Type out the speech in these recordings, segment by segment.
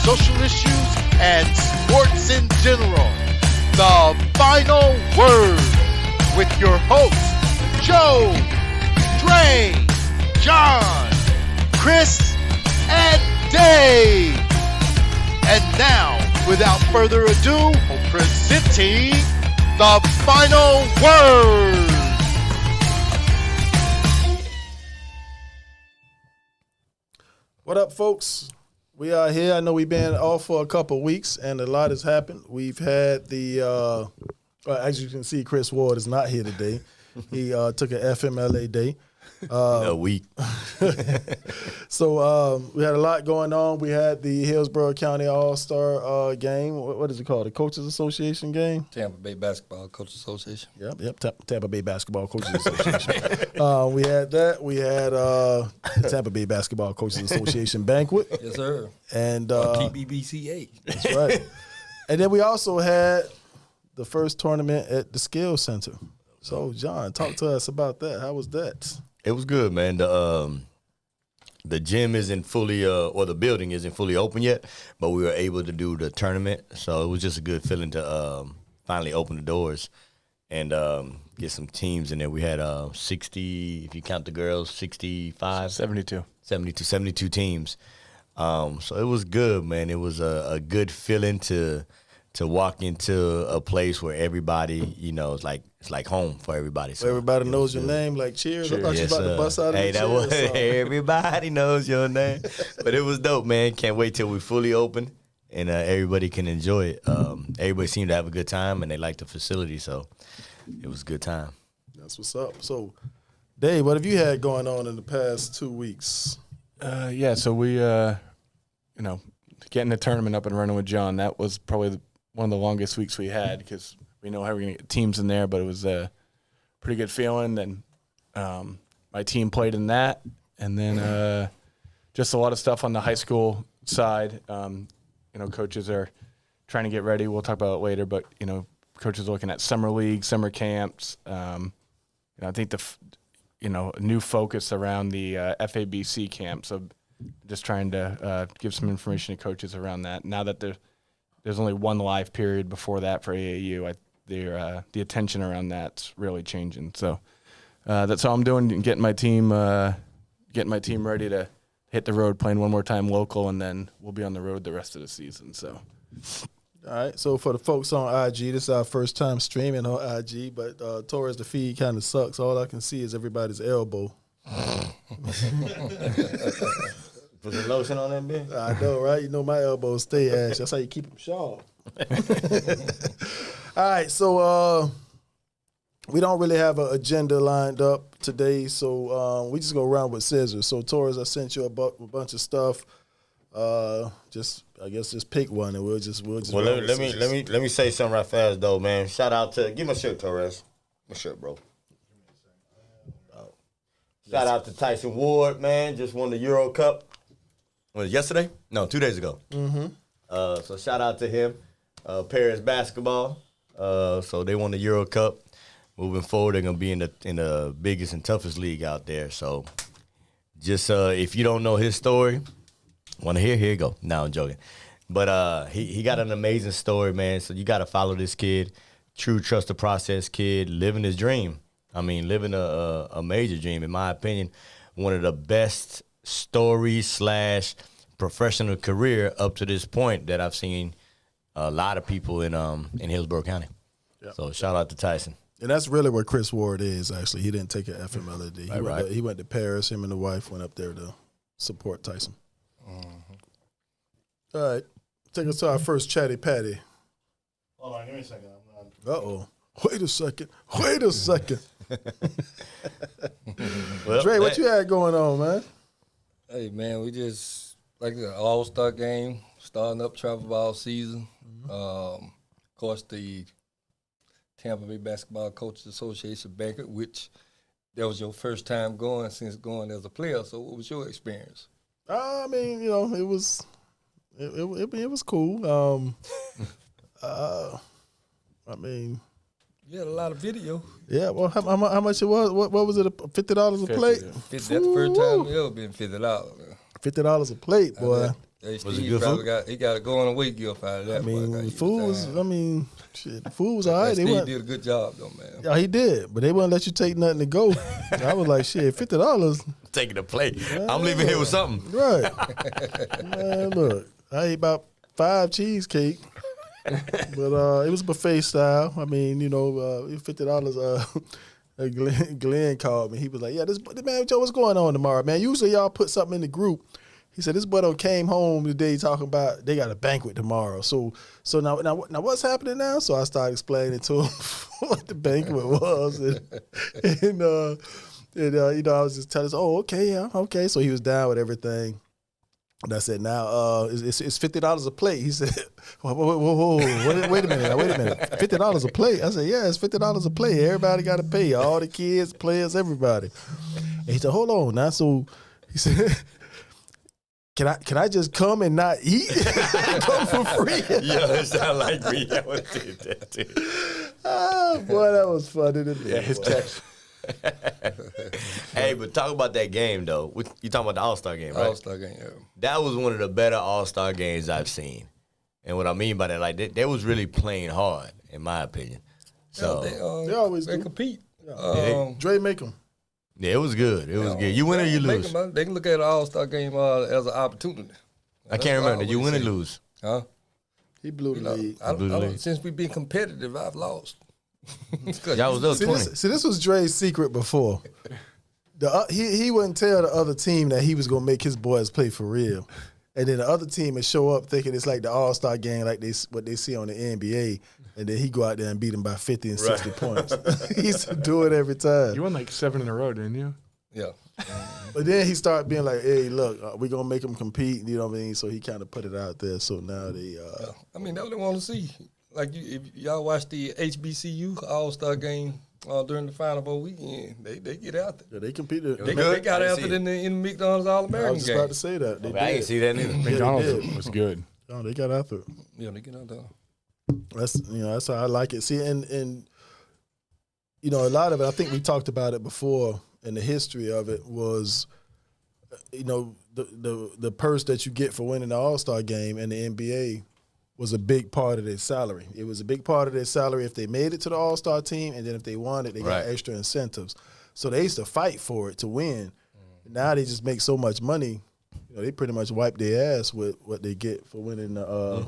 social issues, and sports in general. The Final Word with your hosts, Joe, Dre, John, Chris, and Dave. And now, without further ado, presenting The Final Word. What up, folks? We are here. I know we've been off for a couple of weeks, and a lot has happened. We've had well, as you can see, Chris Ward is not here today. He took an FMLA day. A week. So we had a lot going on. We had the Hillsborough County All-Star game. What is it called? The Coaches Association game? Tampa Bay Basketball Coaches Association. Yep. Tampa Bay Basketball Coaches Association. We had that. We had the Tampa Bay Basketball Coaches Association banquet. Yes, sir. And TBBCA. That's right. And then we also had the first tournament at the Skills Center. So, John, talk to us about that. How was that? It was good, man. The gym isn't fully, or the building isn't fully open yet, but we were able to do the tournament. So it was just a good feeling to finally open the doors and get some teams in there. We had 60, if you count the girls, 65? 72 teams. So it was good, man. It was a good feeling to walk into a place where everybody, it's like home for everybody. So everybody knows your name, like cheers. I thought you about to bust out hey, that was everybody knows your name. But it was dope, man. Can't wait till we fully open and everybody can enjoy it. Everybody seemed to have a good time and they liked the facility, so it was a good time. That's what's up. So, Dave, what have you had going on in the past 2 weeks? So we, getting the tournament up and running with John, that was probably one of the longest weeks we had because we know how we're going to get teams in there, but it was a pretty good feeling. Then my team played in that, and then just a lot of stuff on the high school side. Coaches are trying to get ready. We'll talk about it later, but, coaches are looking at summer league, summer camps. I think a new focus around the FABC camp. So just trying to give some information to coaches around that. Now that there's only one live period before that for AAU, the attention around that's really changing. So that's all I'm doing, getting my team ready to hit the road, playing one more time local, and then we'll be on the road the rest of the season. So. All right, so for the folks on IG, this is our first time streaming on IG, but Torres, the feed kind of sucks. All I can see is everybody's elbow. Put some lotion on that bitch? I know, right? You know my elbows stay ash. That's how you keep them sharp. All right, so we don't really have an agenda lined up today, so we just go around with scissors. So, Torres, I sent you a bunch of stuff. Just pick one, and we'll just. Well, let me say something right fast though, man. Shout out to give my shirt, Torres. My shirt, bro. Shout out to Tyson Ward, man. Just won the Euro Cup. Was it yesterday? No, 2 days ago. Mm-hmm. So shout out to him. Paris basketball. So they won the Euro Cup. Moving forward, they're gonna be in the biggest and toughest league out there. So just if you don't know his story. Want to hear? Here you go. No, I'm joking. But he got an amazing story, man. So you got to follow this kid. True trust the process kid, living his dream. I mean, living a major dream, in my opinion. One of the best stories / professional career up to this point that I've seen a lot of people in Hillsborough County. Yep. So shout out to Tyson. And that's really where Chris Ward is, actually. He didn't take an FMLA. He went to Paris. Him and the wife went up there to support Tyson. Mm-hmm. All right. Take us to our first chatty patty. Hold on, give me a second. Uh-oh. Wait a second. Well, Dre, what you had going on, man? Hey, man, we just like the All-Star game, starting up travel ball season. Mm-hmm. Of course, the Tampa Bay Basketball Coaches Association banquet, which that was your first time going since going as a player. So what was your experience? I mean, it was cool. I mean, you had a lot of video. Yeah. Well, how much it was? What was it? $50 a plate? That's the first time it ever been $50. $50 a plate, boy. Hey, Was it Steve good probably food? he got a going away gift out of that. I mean, boy. the He food was. down. I mean, shit, the food was all right. They Steve wouldn't. did a good job though, man. Yeah, he did, but they wouldn't let you take nothing to go. I was like, shit, $50. Taking a plate. I'm leaving here with something. Right. Man, look, I ate about 5 cheesecake, but it was buffet style. I mean, it was $50. Glenn called me. He was like, yeah, man, Joe, what's going on tomorrow, man? Usually y'all put something in the group. He said, this brother came home today talking about they got a banquet tomorrow. So now what's happening now? So I started explaining to him what the banquet was. And I was just telling him, oh, okay, yeah, okay. So he was down with everything. And I said, now it's $50 a plate. He said, whoa, wait a minute, $50 a plate? I said, yeah, it's $50 a plate. Everybody got to pay, all the kids, players, everybody. And he said, hold on now. So he said, can I just come and not eat? Come for free? Yeah, it sound like me. I would did that too. Oh, boy, that was funny to me. Yeah, his text. Hey, but talk about that game though. You talking about the All-Star game, right? All-Star game, yeah. That was one of the better All-Star games I've seen. And what I mean by that, like they was really playing hard, in my opinion. So Yeah, They always they do. compete. Dre make them. yeah, it was good. It was good. You win or you lose. They can look at an All-Star game as an opportunity. I can't remember. Did you win or always say. lose? Huh? He blew the lead. Blew the lead. Since we've been competitive, I've lost. Y'all was up 20. See, this was Dre's secret before. He wouldn't tell the other team that he was gonna make his boys play for real, and then the other team would show up thinking it's like the All-Star game, like what they see on the NBA, and then he go out there and beat them by 50 and 60 points. He used to do it every time. You won like 7 in a row, didn't you? Yeah. But then he started being like, "Hey, look, we're gonna make them compete." You know what I mean? So he kind of put it out there. So now they. I mean, that's what they want to see. Like if y'all watch the HBCU All-Star game during the Final Four weekend, they get out there. Yeah, they competed. They good? got I didn't after see in the McDonald's I All-American was just game. about to say that. They I did. ain't see that neither. McDonald's did. was good. No, they got after it. Yeah, they get out there. That's how I like it. See, and a lot of it, I think we talked about it before, and the history of it was, the purse that you get for winning the All-Star game and the NBA was a big part of their salary. It was a big part of their salary if they made it to the All-Star team, and then if they won it, they got Right. extra incentives. So they used to fight for it to win. Now they just make so much money. They pretty much wipe their ass with what they get for winning the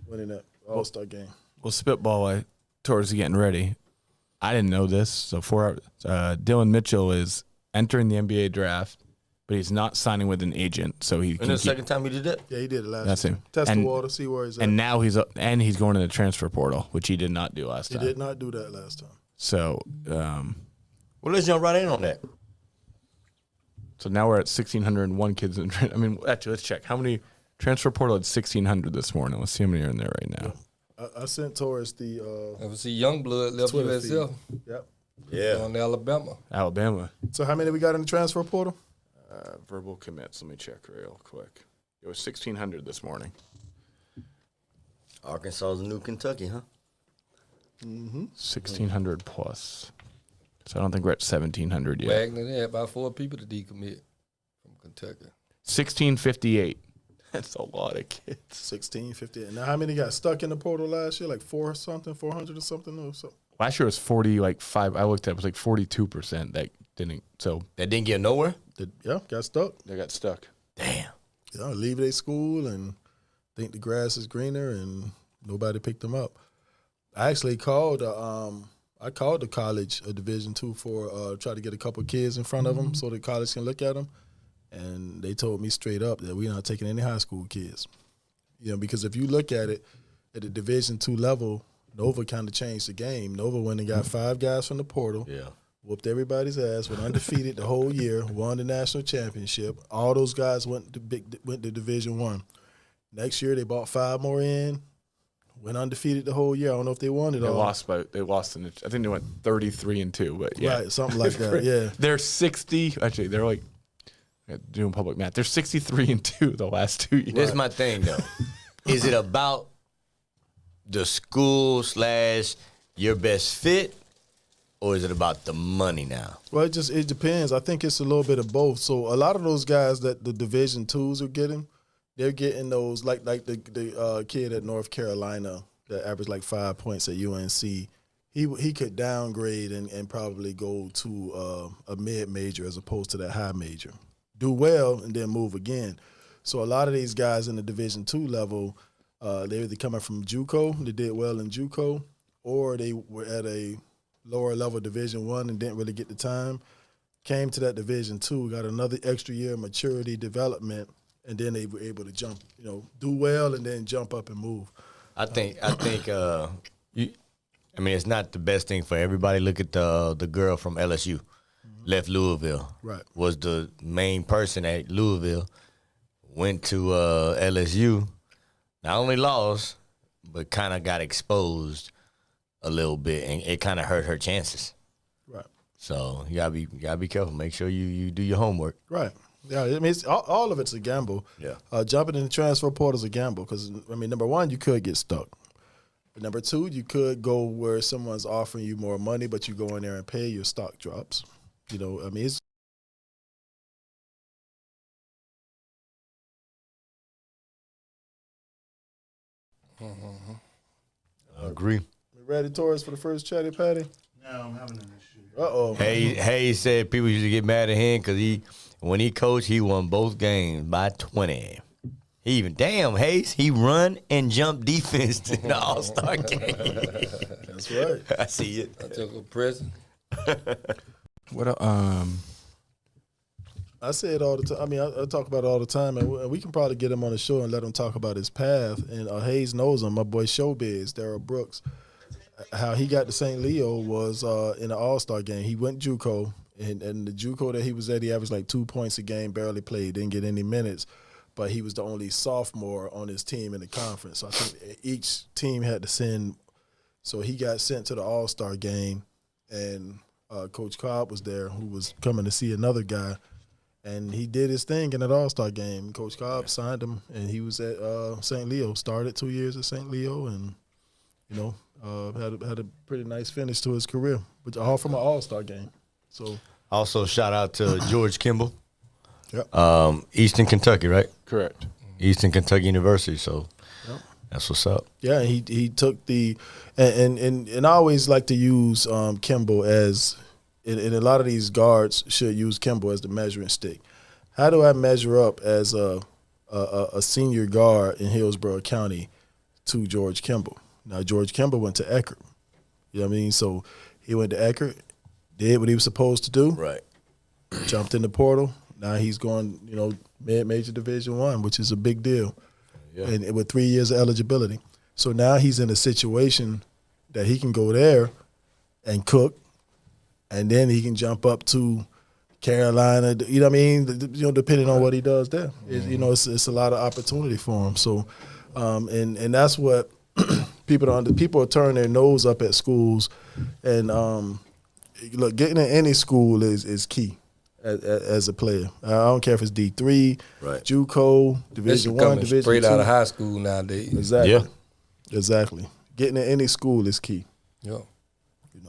winning the All-Star game. Well, spitball towards getting ready. I didn't know this. So Dylan Mitchell is entering the NBA draft, but he's not signing with an agent. So he And can the keep, second time he did that? Yeah, he did it last That's year. him. Test And- the water, see where he's at. and now he's going to the transfer portal, which he did not do last He time. did not do that last time. So Well, let's jump right in on that. so now we're at 1,601 kids in. I mean, actually, let's check how many transfer portal had 1,600 this morning. Let's see how many are in there right now. I sent Torres the If you see Youngblood left Twitter USF Yep. Yeah. on to Alabama. Alabama So how many we got in the transfer portal? verbal commits. Let me check real quick. It was 1,600 this morning. Arkansas is the new Kentucky, huh? 1,600 plus. So I don't think we're at 1,700 yet. Wagner, they had about 4 people to decommit from Kentucky. 1,658. That's a lot of kids. 1650. Now how many got stuck in the portal last year? Like 400 or something or something. Last year was 5. I looked at it was like 42% that didn't. So That didn't get nowhere? Got stuck. they got stuck. Damn. Leave their school and think the grass is greener, and nobody picked them up. I actually called. I called the college, a Division II, for try to get a couple kids in front of them so the college can look at them, and they told me straight up that we're not taking any high school kids. Because if you look at it at the Division II level, Nova kind of changed the game. Nova went and got 5 guys from the portal. Yeah. Whooped everybody's ass, went undefeated the whole year, won the national championship. All those guys went to Division I. Next year they bought 5 more in, went undefeated the whole year. I don't know if they won it They all. lost I think they went 33-2, but yeah. Right, something like that. Yeah. They're 60. Actually, they're like doing public math. They're 63-2 the last 2 years. This is my thing, though. Is it about the school / your best fit, or is it about the money now? Well, it depends. I think it's a little bit of both. So a lot of those guys that the Division IIs are getting, they're getting those like the kid at North Carolina that averaged like 5 points at UNC. He could downgrade and probably go to a mid major as opposed to that high major. Do well and then move again. So a lot of these guys in the Division II level, they're either coming from JUCO, they did well in JUCO, or they were at a lower level Division I and didn't really get the time. Came to that Division II, got another extra year of maturity development, and then they were able to jump, do well and then jump up and move. I think it's not the best thing for everybody. Look at the girl from LSU, left Louisville. Right. Was the main person at Louisville, went to LSU, not only lost, but kind of got exposed a little bit, and it kind of hurt her chances. Right. So you gotta be careful. Make sure you do your homework. Right. Yeah, I mean, it's, all of it's a gamble. Yeah. Jumping in the transfer portal is a gamble because, number one, you could get stuck. But number two, you could go where someone's offering you more money, but you go in there and pay, your stock drops. It's I agree. ready, Torres, for the first chatty patty? No, I'm having an issue. Uh-oh. Hayes said people used to get mad at him because when he coached, he won both games by 20. Damn, Hayes, he run and jump defense to the All-Star game. That's right. I see it. I took a prison. What? I say it all the time. I talk about it all the time, and we can probably get him on the show and let him talk about his path. And Hayes knows him. My boy Showbiz, Darryl Brooks. How he got to St. Leo was in the All-Star game. He went JUCO, and the JUCO that he was at, he averaged like 2 points a game, barely played, didn't get any minutes. But he was the only sophomore on his team in the conference. So I think each team had to send. So he got sent to the All-Star game, and Coach Cobb was there, who was coming to see another guy. And he did his thing in that All-Star game. Coach Cobb signed him, and he was at St. Leo. Started 2 years at St. Leo, and had a pretty nice finish to his career, but all from an All-Star game. So Also, shout out to George Kimball. Yep. Eastern Kentucky, right? Correct. Eastern Kentucky University. So Yep. that's what's up. yeah, he took the and I always like to use Kimball as. And a lot of these guards should use Kimball as the measuring stick. How do I measure up as a senior guard in Hillsborough County to George Kimball? Now, George Kimball went to Eckerd. You know what I mean? So he went to Eckerd, did what he was supposed to do, Right. jumped in the portal. Now he's going, mid-major Division I, which is a big deal, and with 3 years of eligibility. So now he's in a situation that he can go there and cook, and then he can jump up to Carolina. You know what I mean? Depending on what he does there, it's a lot of opportunity for him. So, and that's what people don't. People turn their nose up at schools, and look, getting in any school is key as a player. I don't care if it's D3, Right. JUCO, Division Especially I, coming Division straight II. out of high school nowadays. Exactly. Yeah. Exactly. Getting in any school is key. Yeah.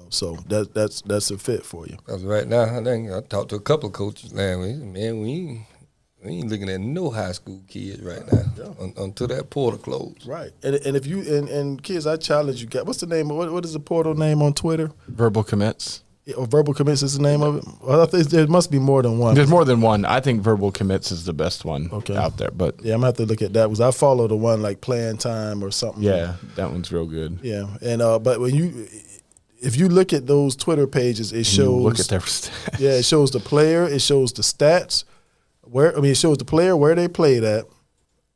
So that's a fit for you. Because right now, I talked to a couple of coaches now. We ain't looking at no high school kids right now until that portal closed. Right. And if you and kids, I challenge you guys. What's the name? What is the portal name on Twitter? Verbal commits. Or Verbal Commits is the name of it? Well, I think there must be more than one. There's more than one. I think verbal commits is the best one Okay. out there. But Yeah, I'm gonna have to look at that because I follow the one like Playing Time or something. yeah, that one's real good. Yeah. And but if you look at those Twitter pages, it shows Look at their stats. Yeah, it shows the player, it shows the stats, it shows the player where they played at,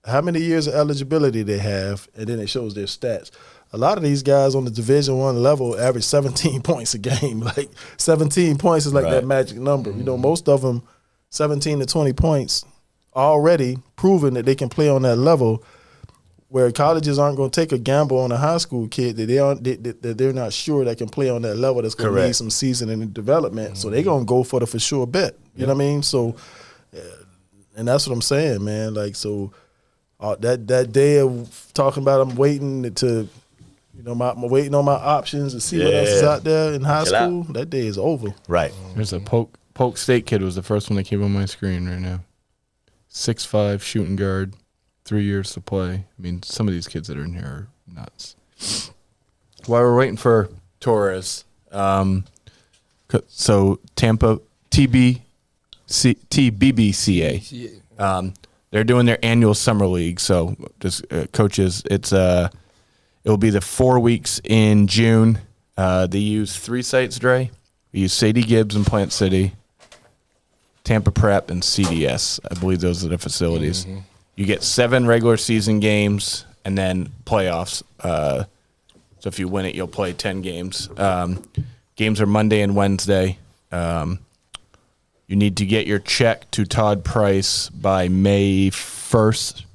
how many years of eligibility they have, and then it shows their stats. A lot of these guys on the Division I level average 17 points a game. Like 17 points is like that magic number. Most of them 17 to 20 points already proven that they can play on that level. Where colleges aren't going to take a gamble on a high school kid that they're not sure that can play on that level. That's going to need some seasoning and development. So they're going to go for the for sure bet. You know what I mean? So, and that's what I'm saying, man. Like, so that day of talking about I'm waiting to, I'm waiting on my options to see what else is out there in high school. That day is over. Right. There's a Polk State kid was the first one that came on my screen right now. 6'5" shooting guard. 3 years to play. I mean, some of these kids that are in here are nuts. While we're waiting for Torres, so Tampa TBBCA, they're doing their annual summer league. So just coaches, it will be the 4 weeks in June. They use 3 sites, Dre. We use Sadie Gibbs in Plant City, Tampa Prep, and CDS. I believe those are the facilities. Mm-hmm. You get 7 regular season games and then playoffs. So if you win it, you'll play 10 games. Games are Monday and Wednesday. You need to get your check to Todd Price by May 1st.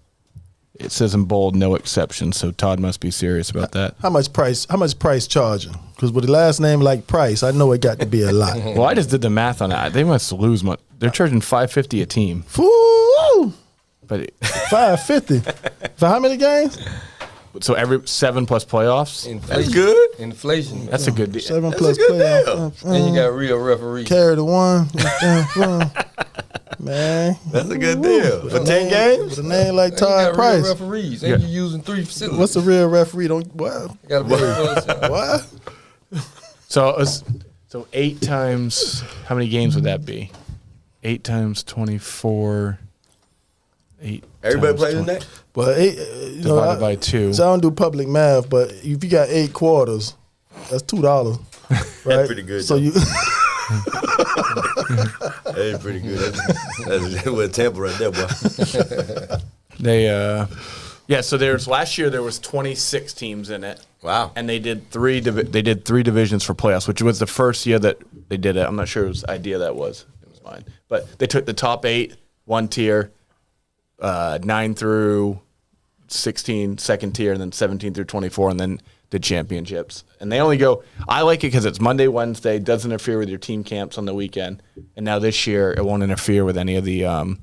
It says in bold, no exception. So Todd must be serious about that. How much Price charging? Because with the last name like Price, I know it got to be a lot. Well, I just did the math on it. They must lose money. They're charging $550 a team. Foo! But $550 for how many games? so every 7 plus playoffs. That's good. Inflation. That's a good deal. 7 That's plus a good playoffs. And you got real referees. Carry the one. Man. That's a good deal. For 10 games? With a name like And you Todd got Price. real referees. And you using 3 facilities. What's a real referee? Don't what? You got to What? So 8 times, how many games would that be? 8 times 24. 8. Everybody times plays in 20 that? But divided by 2. So I don't do public math, but if you got 8 quarters, that's $2. Right? That's pretty good. So though. you That's pretty good. That's with Tampa right there, boy. So last year there was 26 teams in it. Wow. And they did 3 divisions for playoffs, which was the first year that they did it. I'm not sure whose idea that was. It was mine. But they took the top 8, one tier, 9 through 16, second tier, and then 17 through 24, and then did championships. And they only go, I like it because it's Monday, Wednesday, doesn't interfere with your team camps on the weekend. And now this year, it won't interfere with any of the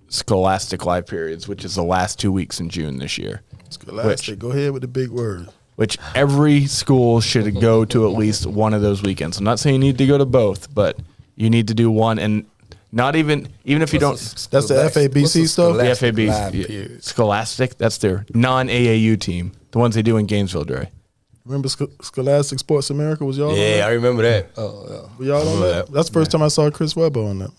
Scholastic Live periods, which is the last 2 weeks in June this year. Scholastic. Go ahead with the big word. Which every school should go to at least one of those weekends. I'm not saying you need to go to both, but you need to do one. And not even if you don't. That's the FABC stuff? The FAB, Scholastic, that's their non-AAU team. The ones they do in Gainesville, Dre. Remember Scholastic Sports America? Was y'all on Yeah, that? I remember that. Oh, yeah. Were y'all on that? That's the first time I saw Chris Webber on that.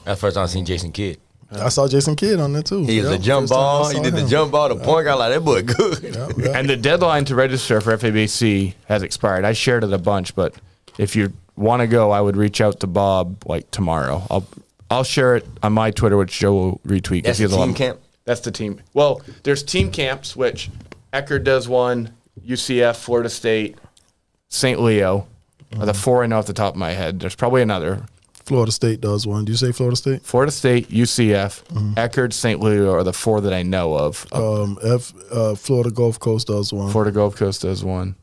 That's the first time I seen Jason Kidd. I saw Jason Kidd on there too. He was Yep, a jump first time I ball. saw He did the him. jump ball. The point guard like that boy good. Yep, yep. And the deadline to register for FABC has expired. I shared it a bunch, but if you want to go, I would reach out to Bob like tomorrow. I'll share it on my Twitter, which Joe will retweet. That's the team camp? That's the team. Well, there's team camps, which Eckerd does one, UCF, Florida State, St. Leo are the 4 I know off the top of my head. There's probably another. Florida State does one. Do you say Florida State? Florida State, UCF, Eckerd, St. Leo are the 4 that I know of. Florida Gulf Coast does one. Florida Gulf Coast does one.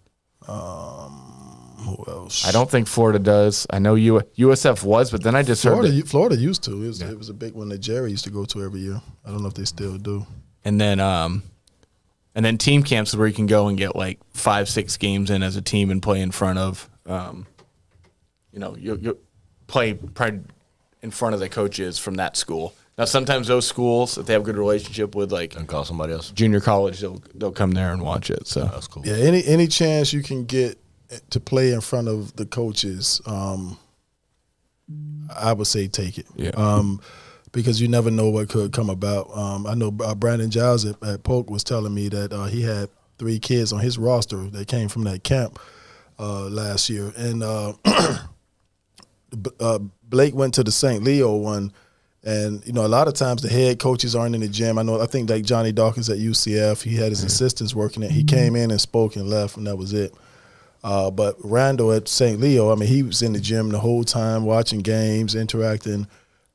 Who else? I don't think Florida does. I know USF was, but then I just heard that. Florida used to. It was a big one that Jerry used to go to every year. I don't know if they still do. And then team camps is where you can go and get like 5-6 games in as a team and play in front of, you play probably in front of the coaches from that school. Now sometimes those schools, if they have a good relationship with like And call somebody else. junior college, they'll come there and watch it. So That's cool. Yeah, any chance you can get to play in front of the coaches, I would say take it. Yeah. Because you never know what could come about. I know Brandon Giles at Polk was telling me that he had 3 kids on his roster that came from that camp last year. And Blake went to the St. Leo one. And, a lot of times the head coaches aren't in the gym. I think like Johnny Dawkins at UCF, he had his assistants working it. He came in and spoke and left, and that was it. But Randall at St. Leo, he was in the gym the whole time, watching games, interacting.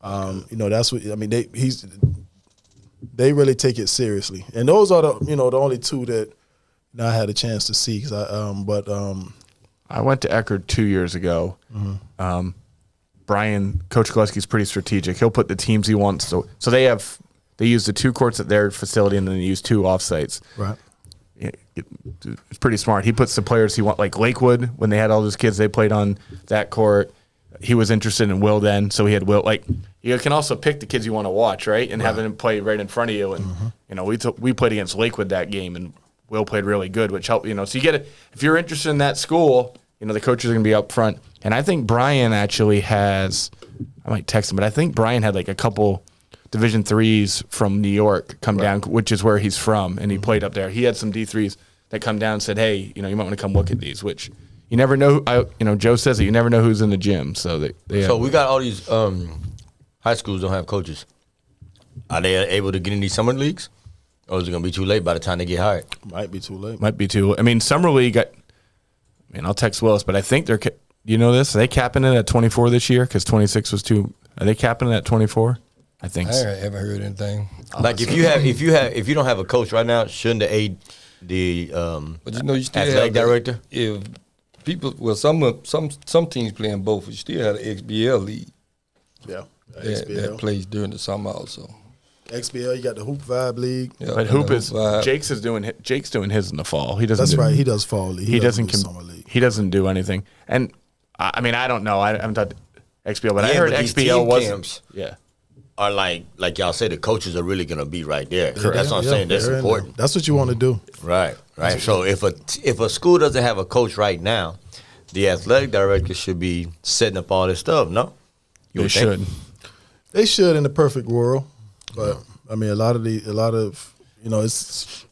That's what they really take it seriously, and those are the only 2 that I had a chance to see. I went to Eckerd 2 years ago. Coach Gillespie's pretty strategic. He'll put the teams he wants. So they use the 2 courts at their facility, and then they use 2 off-sites. Right. It's pretty smart. He puts the players he wants, like Lakewood, when they had all those kids, they played on that court. he was interested in Will then, so he had Will. Like, you can also pick the kids you want to watch, right? And have them play right in front of you. And, we played against Lakewood that game, and Will played really good, which helped, So you get it. If you're interested in that school, the coaches are going to be up front. And I think Brian actually has, I might text him, but I think Brian had like a couple Division IIIs from New York come down, which is where he's from, and he played up there. He had some D3s that come down and said, hey, you might want to come look at these, which you never know. Joe says it, you never know who's in the gym. So So we got all these high schools don't have coaches. Are they able to get in these summer leagues? Or is it going to be too late by the time they get hired? Might be too late. Might be too. I mean, summer league. I'll text Willis, but I think they're. You know this? Are they capping it at 24 this year? Because 26 was too. Are they capping it at 24? I think. I so. haven't heard anything. Like if you don't have a coach right now, shouldn't the But you still athletic have director? If people, some teams playing both, you still have the XBL league Yeah. that plays during the summer also. XBL, you got the Hoop Vibe League. Yeah, But Jake's doing his in the fall. He doesn't. That's right. He does fall league. He doesn't. do summer league. He doesn't do anything. And I don't know. I haven't thought XBL, but I Yeah, heard but these XBL team was. camps Yeah. are like y'all say, the coaches are really gonna be right there. Correct. That's what I'm Yeah, saying. That's they're in important. there. That's what you want to do. Right. So if a school doesn't have a coach right now, the athletic director should be setting up all this stuff. No, They should. They should in the perfect world, but I mean, a lot of it's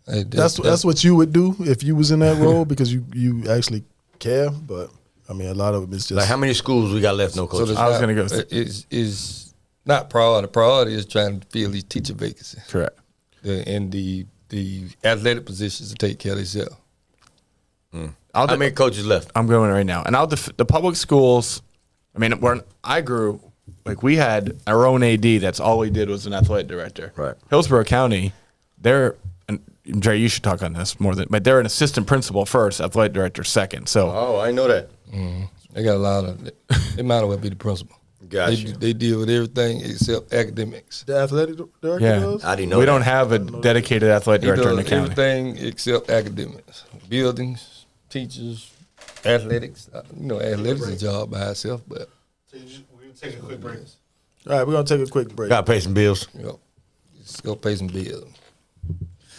that's what you would do if you was in that role because you actually care. But I mean, a lot of it is just like how many schools we got left no coaches. I was gonna go. Is not priority. The priority is trying to fill these teacher vacancies. Correct. And the athletic positions to take care of themselves. How many coaches left? I'm going right now, and the public schools. I mean, when I grew, like we had our own AD. That's all we did was an athletic director. Right. Hillsborough County, and Dre, you should talk on this more than. But they're an assistant principal first, athletic director second. So Oh, I know that. They got a lot of. They might as well be the principal. Gotcha. They deal with everything except academics. the athletic director yeah, does. I didn't know we that. don't have a dedicated athletic He director in the does county. everything except academics, buildings, teachers, athletics. Athletics is a job by itself, but We're going to take a quick break. All right, we're gonna take a quick break. Got to pay some bills. just go pay some bills.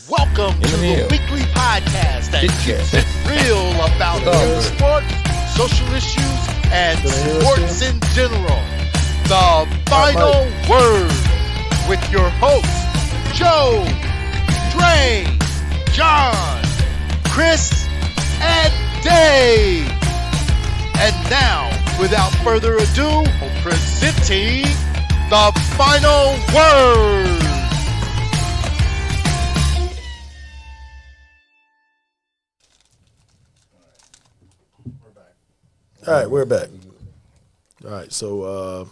Welcome to the here. weekly podcast that Chit keeps chat. it real about youth sport, social issues, and sports in general. The final word with your hosts, Joe, Dre, John, Chris, and Dave. And now, without further ado, presenting the final word. All right, we're back. All right, so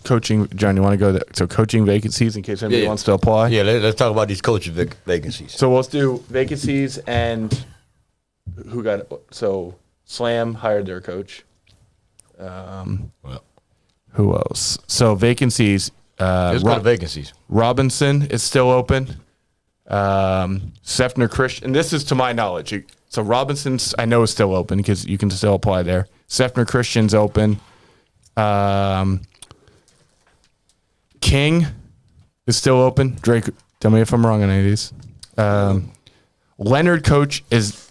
Coaching, John, you want to go there? So coaching vacancies in case anybody Yeah. wants to apply. Yeah, let's talk about these coaches vacancies. So let's do vacancies and who got it? So Slam hired their coach. Who else? So vacancies. There's got vacancies. Robinson is still open. Sefner Christian, and this is to my knowledge. So Robinson's I know is still open because you can still apply there. Sefner Christian's open. King is still open. Drake, tell me if I'm wrong on any of these. Leonard Coach is,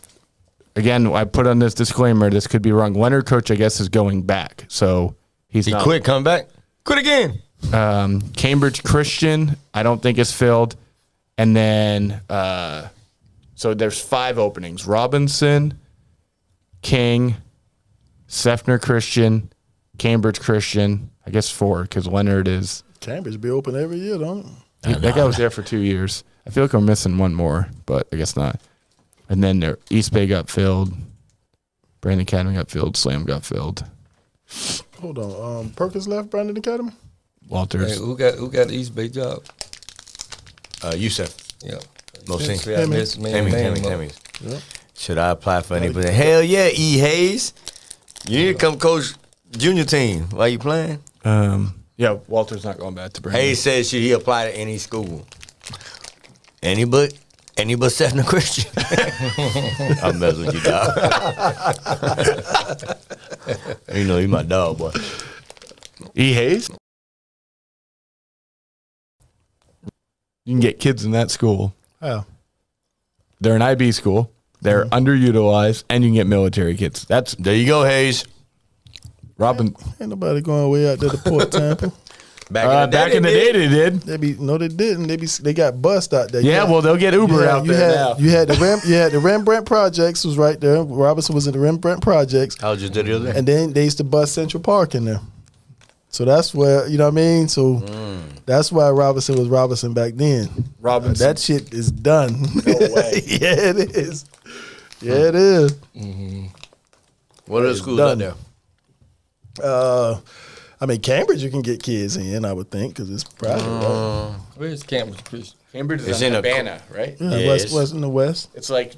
again, I put on this disclaimer, this could be wrong. Leonard Coach, I guess, is going back. So he's He not. quit, coming back. Quit again. Cambridge Christian, I don't think is filled. And then, so there's 5 openings. Robinson, King, Sefner Christian, Cambridge Christian, I guess 4 because Leonard is. Cambridge be open every year, don't it? That guy was there for 2 years. I feel like we're missing one more, but I guess not. And then there, East Bay got filled. Brandon Academy got filled. Slam got filled. Hold on. Perkins left Brandon Academy? Walters. Hey, who got the East Bay job? Yusef. Yeah. Mohsin. Tammy. Yeah. Should I apply for any position? Hell yeah, E. Hayes. You need to come coach junior team. Why you playing? Yeah, Walter's not going back to Brandon. Hayes said should he apply to any school? Any but Sefner Christian. I'm messing with you, dog. You know, you my dog, boy. E. Hayes. You can get kids in that school. How? They're an IB school. They're underutilized, and you can get military kids. That's There you go, Hayes. Robin. Ain't nobody going way out there to Port Tampa. Back in the day, they did. They didn't. They got bussed out there. Yeah, well, they'll get Uber out there now. You had the Rembrandt Projects was right there. Robinson was in the Rembrandt Projects, I was just there the other day. and then they used to bus Central Park in there. So that's where, you know what I mean? So that's why Robinson was Robinson back then. Robinson. That shit is done. No way. Yeah, it is. Yeah, it is. What other schools out there? I mean, Cambridge, you can get kids in, I would think, because it's private. Right? Where's Cambridge Christian? Cambridge is It's in in a- Havana, right? Yeah, Yeah, west in the west. It's like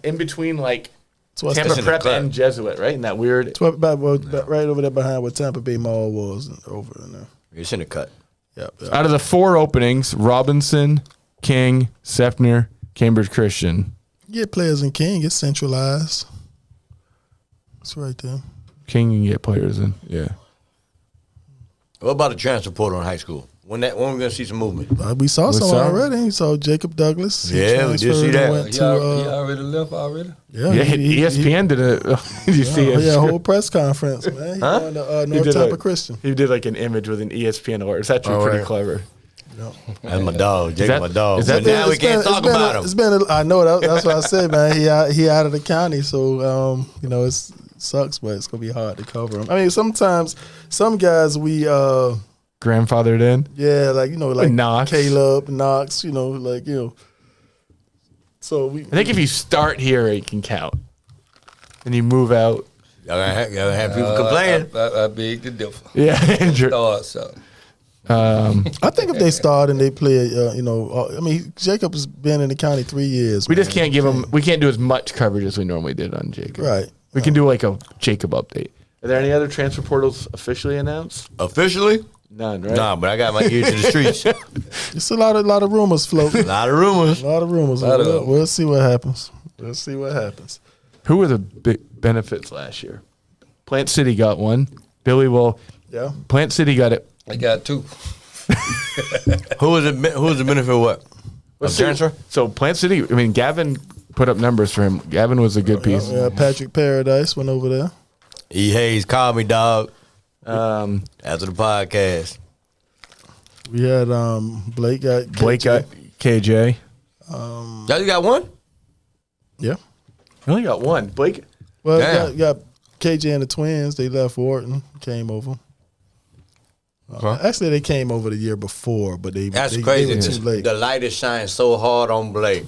in between, like It's west. Tampa in the Prep club. and Jesuit, right? In that weird. It's right over there behind where Tampa Bay Mall was, over in there. It's in the cut. Yep. Out of the 4 openings, Robinson, King, Sefner, Cambridge Christian. Get players in King. It's centralized. It's right there. King can get players in. Yeah. What about the transfer portal in high school? When we gonna see some movement? We saw some saw him. already. We saw Jacob Douglas. He Yeah, we did transferred see and that. went He to, already left already? yeah, Yeah, he- ESPN did it. Did you see he it? had a whole press conference, man. He going to He North did Tampa like- Christian. He did like an image with an ESPN alert. It's actually Oh, pretty right. clever. That's my dog. Jacob, that- my dog. is that But the- now we can't talk about him. It's been. I know that's what I said, man. He out of the county, so you know it sucks, but it's gonna be hard to cover him. I mean, sometimes some guys we Grandfathered in. yeah, like Knox. Caleb Knox, So we I think if you start here, it can count. And you move out. Y'all gonna have people complaining. I beg to differ. Yeah, Andrew. Start something. I think if they start and they play, I mean, Jacob's been in the county 3 years. We just man. can't give him. We can't do as much coverage as we normally did on Jacob. Right. We can do like a Jacob update. Are there any other transfer portals officially announced? Officially? None, right? Nah, but I got my ear to the streets. It's a lot of rumors floating. A lot of rumors. A lot of rumors. Lot of- We'll see what happens. We'll see what happens. Who were the big benefits last year? Plant City got one. Billy will. Yeah. Plant City got it. I got 2. Who was the benefit of what? Of transfer? So Plant City. I mean, Gavin put up numbers for him. Gavin was a good piece. Yeah, Patrick Paradise went over there. E. Hayes, call me, dog. Um, After the podcast. We had Blake got KJ. Y'all just got one? Yeah. We only got one. Blake. Well, Damn. got KJ and the twins. They left Wharton, came over. Actually, they came over the year before, but That's they crazy. were too late. The light is shining so hard on Blake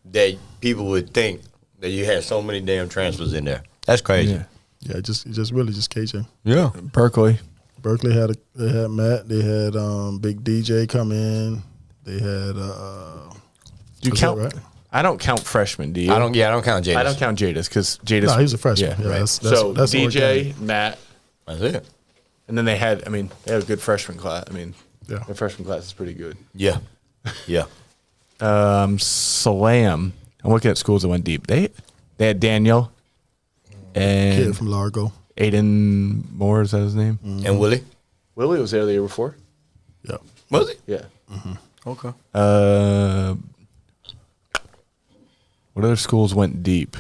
that people would think that you had so many damn transfers in there. That's crazy. Yeah. Yeah, just KJ. Yeah. Berkeley. Berkeley had Matt. They had Big DJ come in. They had Do you was count? that right? I don't count freshmen. Do you? I don't count Jadis. I don't count Jadis because Jadis. No, he was a freshman. Yeah, Yeah, right. that's DJ, organic. Matt, That's it. and then they had. I mean, they had a good freshman class. I mean, Yeah. their freshman class is pretty good. Yeah. Yeah. Salam. I'm looking at schools that went deep. They had Daniel and Kid from Largo. Aiden Moore. Is that his name? And Willie? Willie was there the year before. Yeah. Was he? Yeah. Okay. What other schools went deep?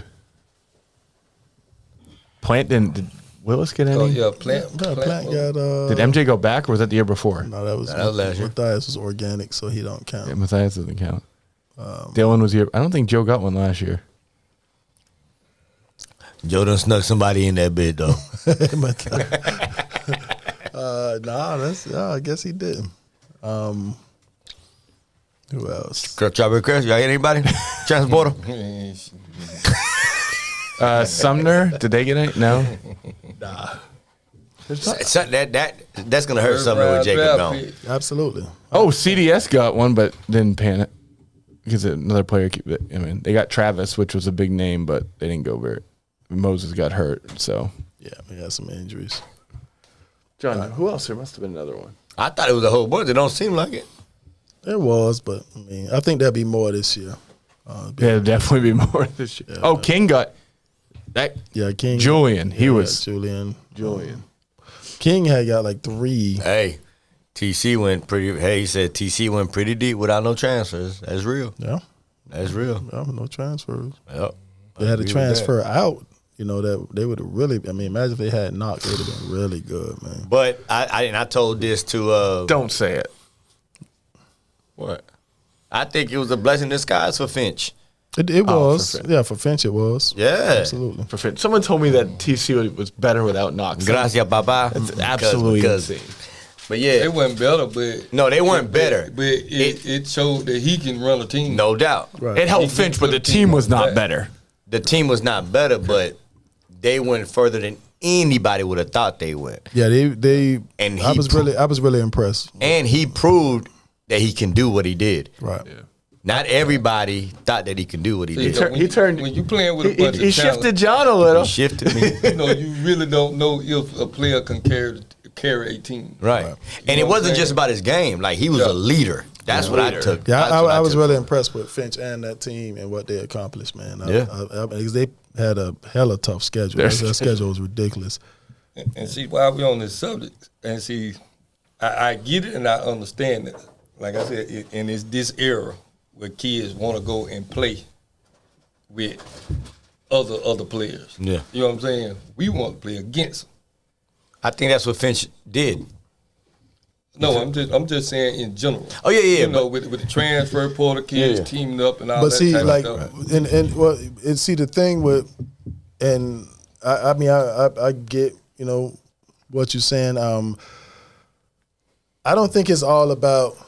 Plant didn't. Did Willis get any? Oh, yeah, Plant. Yeah, Plant got Did MJ go back or was that the year before? no, that was last year. Matthias was organic, so he don't count. Yeah, Matthias doesn't count. Dylan was here. I don't think Joe got one last year. Joe done snuck somebody in that bed, though. I guess he didn't. Who else? Strawberry Crest, y'all get anybody? Transporter? Sumner, did they get any? No. That's going to hurt something with Jacob gone. Absolutely. Oh, CDS got one, but didn't pan it because another player. I mean, they got Travis, which was a big name, but they didn't go very. Moses got hurt, so. Yeah, he had some injuries. John, who else? There must have been another one. I thought it was a whole bunch. It don't seem like it. There was, but I mean, I think there'll be more this year. Yeah, there'll definitely be more this year. Yeah, oh, King got. That King. Julian, he was Julian. Julian. King had got like 3. Hey, TC went pretty. Hey, he said TC went pretty deep without no transfers. That's real. Yeah. That's real. No transfers. Yep. They had to transfer out. That they would have really. I mean, imagine if they had Knox, they would have been really good, man. But I told this to. Don't say it. What? I think it was a blessing in disguise for Finch. It was. For Finch. Yeah, for Finch it was. Yeah. Absolutely. For Finch. Someone told me that TC was better without Knox. Gracias, papá. That's absolutely insane. But yeah, They wasn't better, but no, they weren't better. But it showed that he can run a team. No doubt. Right. It helped Finch, but the team was not better. The team was not better, but they went further than anybody would have thought they went. Yeah, they. And I was really impressed. And he proved that he can do what he did. Right. Yeah. Not everybody thought that he could do what he did. He turned. When you playing with a bunch He of talent, shifted John a little. He shifted me. you really don't know if a player can carry a team. Right. And it wasn't just about his game. Like, he was a leader. That's what I took. Yeah, That's I what was took. really impressed with Finch and that team and what they accomplished, man. Because they had a hella tough schedule. Their schedule was ridiculous. And see, while we're on this subject, and see, I get it and I understand it. Like I said, and it's this era where kids want to go and play with other players. Yeah. You know what I'm saying? We want to play against them. I think that's what Finch did. No, I'm just saying in general. Oh, yeah, yeah, You know, with the transfer portal kids teaming up and all But that see, type like, of stuff. and see the thing with, and I mean, I get, you know, what you're saying. I don't think it's all about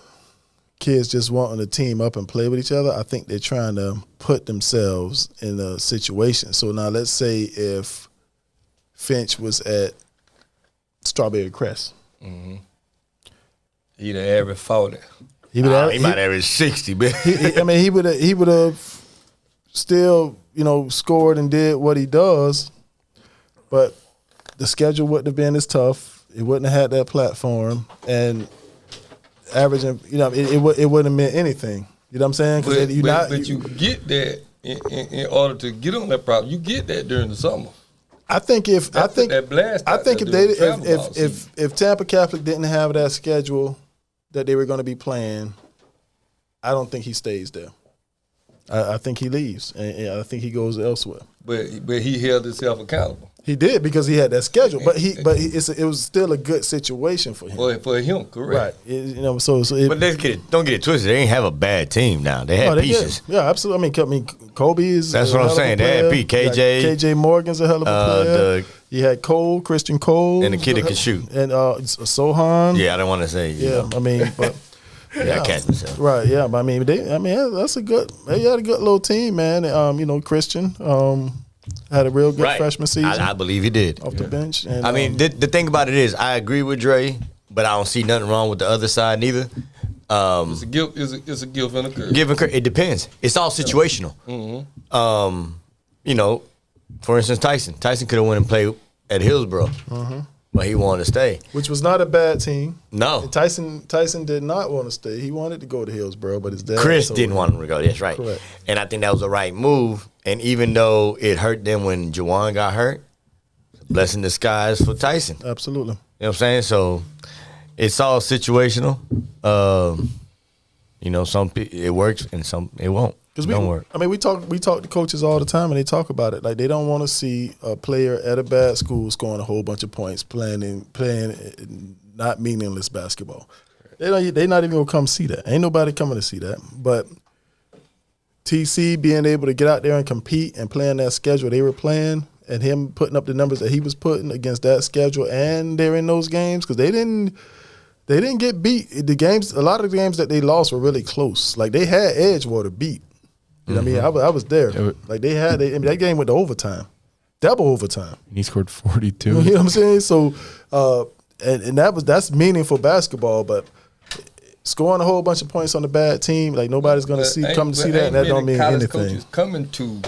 kids just wanting to team up and play with each other. I think they're trying to put themselves in a situation. So now let's say if Finch was at Strawberry Crest. Mm-hmm. He'd have averaged 40. He might average 60, man. He would have still, you know, scored and did what he does, but the schedule wouldn't have been as tough. It wouldn't have had that platform, and averaging, you know, it wouldn't have meant anything. You know what I'm saying? But you get that in order to get on that problem. You get that during the summer. I think if if Tampa Catholic didn't have that schedule that they were going to be playing, I don't think he stays there. I think he leaves, and I think he goes elsewhere. But he held himself accountable. He did because he had that schedule, but it was still a good situation for him. Well, for him, correct. Right. You know, so but don't get it twisted. They ain't have a bad team now. They had pieces. Yeah, absolutely. I mean, Kobe is. That's what I'm saying. They had KJ Morgan's a hell of a player. You had Christian Cole, and the kid that can shoot, and Sohan. Yeah, I don't want to say. Yeah, I mean, but. Yeah, I catch myself. Right, yeah, but I mean, they had a good little team, man. You know, Christian had a real good freshman season. I believe he did. Off the bench. And, I mean, the thing about it is, I agree with Dre, but I don't see nothing wrong with the other side neither. It's a gift and a curse. Give and curse. It depends. It's all situational. Mm-hmm. You know, for instance, Tyson could have went and played at Hillsborough. Mm-hmm. But he wanted to stay. Which was not a bad team. No. And Tyson did not want to stay. He wanted to go to Hillsborough, but his dad. Chris didn't want him to go. That's right. Correct. And I think that was the right move. And even though it hurt them when Juwan got hurt, blessing in disguise for Tyson. Absolutely. You know what I'm saying? So it's all situational. You know, some it works and some it won't. It don't work. I mean, we talk to coaches all the time, and they talk about it. Like, they don't want to see a player at a bad school scoring a whole bunch of points, playing not meaningless basketball. They not even gonna come see that. Ain't nobody coming to see that. But TC being able to get out there and compete and playing that schedule they were playing, and him putting up the numbers that he was putting against that schedule, and they're in those games because they didn't get beat. A lot of the games that they lost were really close. Like, they had Edgewater beat. You know what I mean? I was there. Like, that game went to overtime, double overtime. He scored 42. You know what I'm saying? So, and that's meaningful basketball. But scoring a whole bunch of points on a bad team, like, nobody's gonna come to see that, and that don't mean anything. Coaches coming to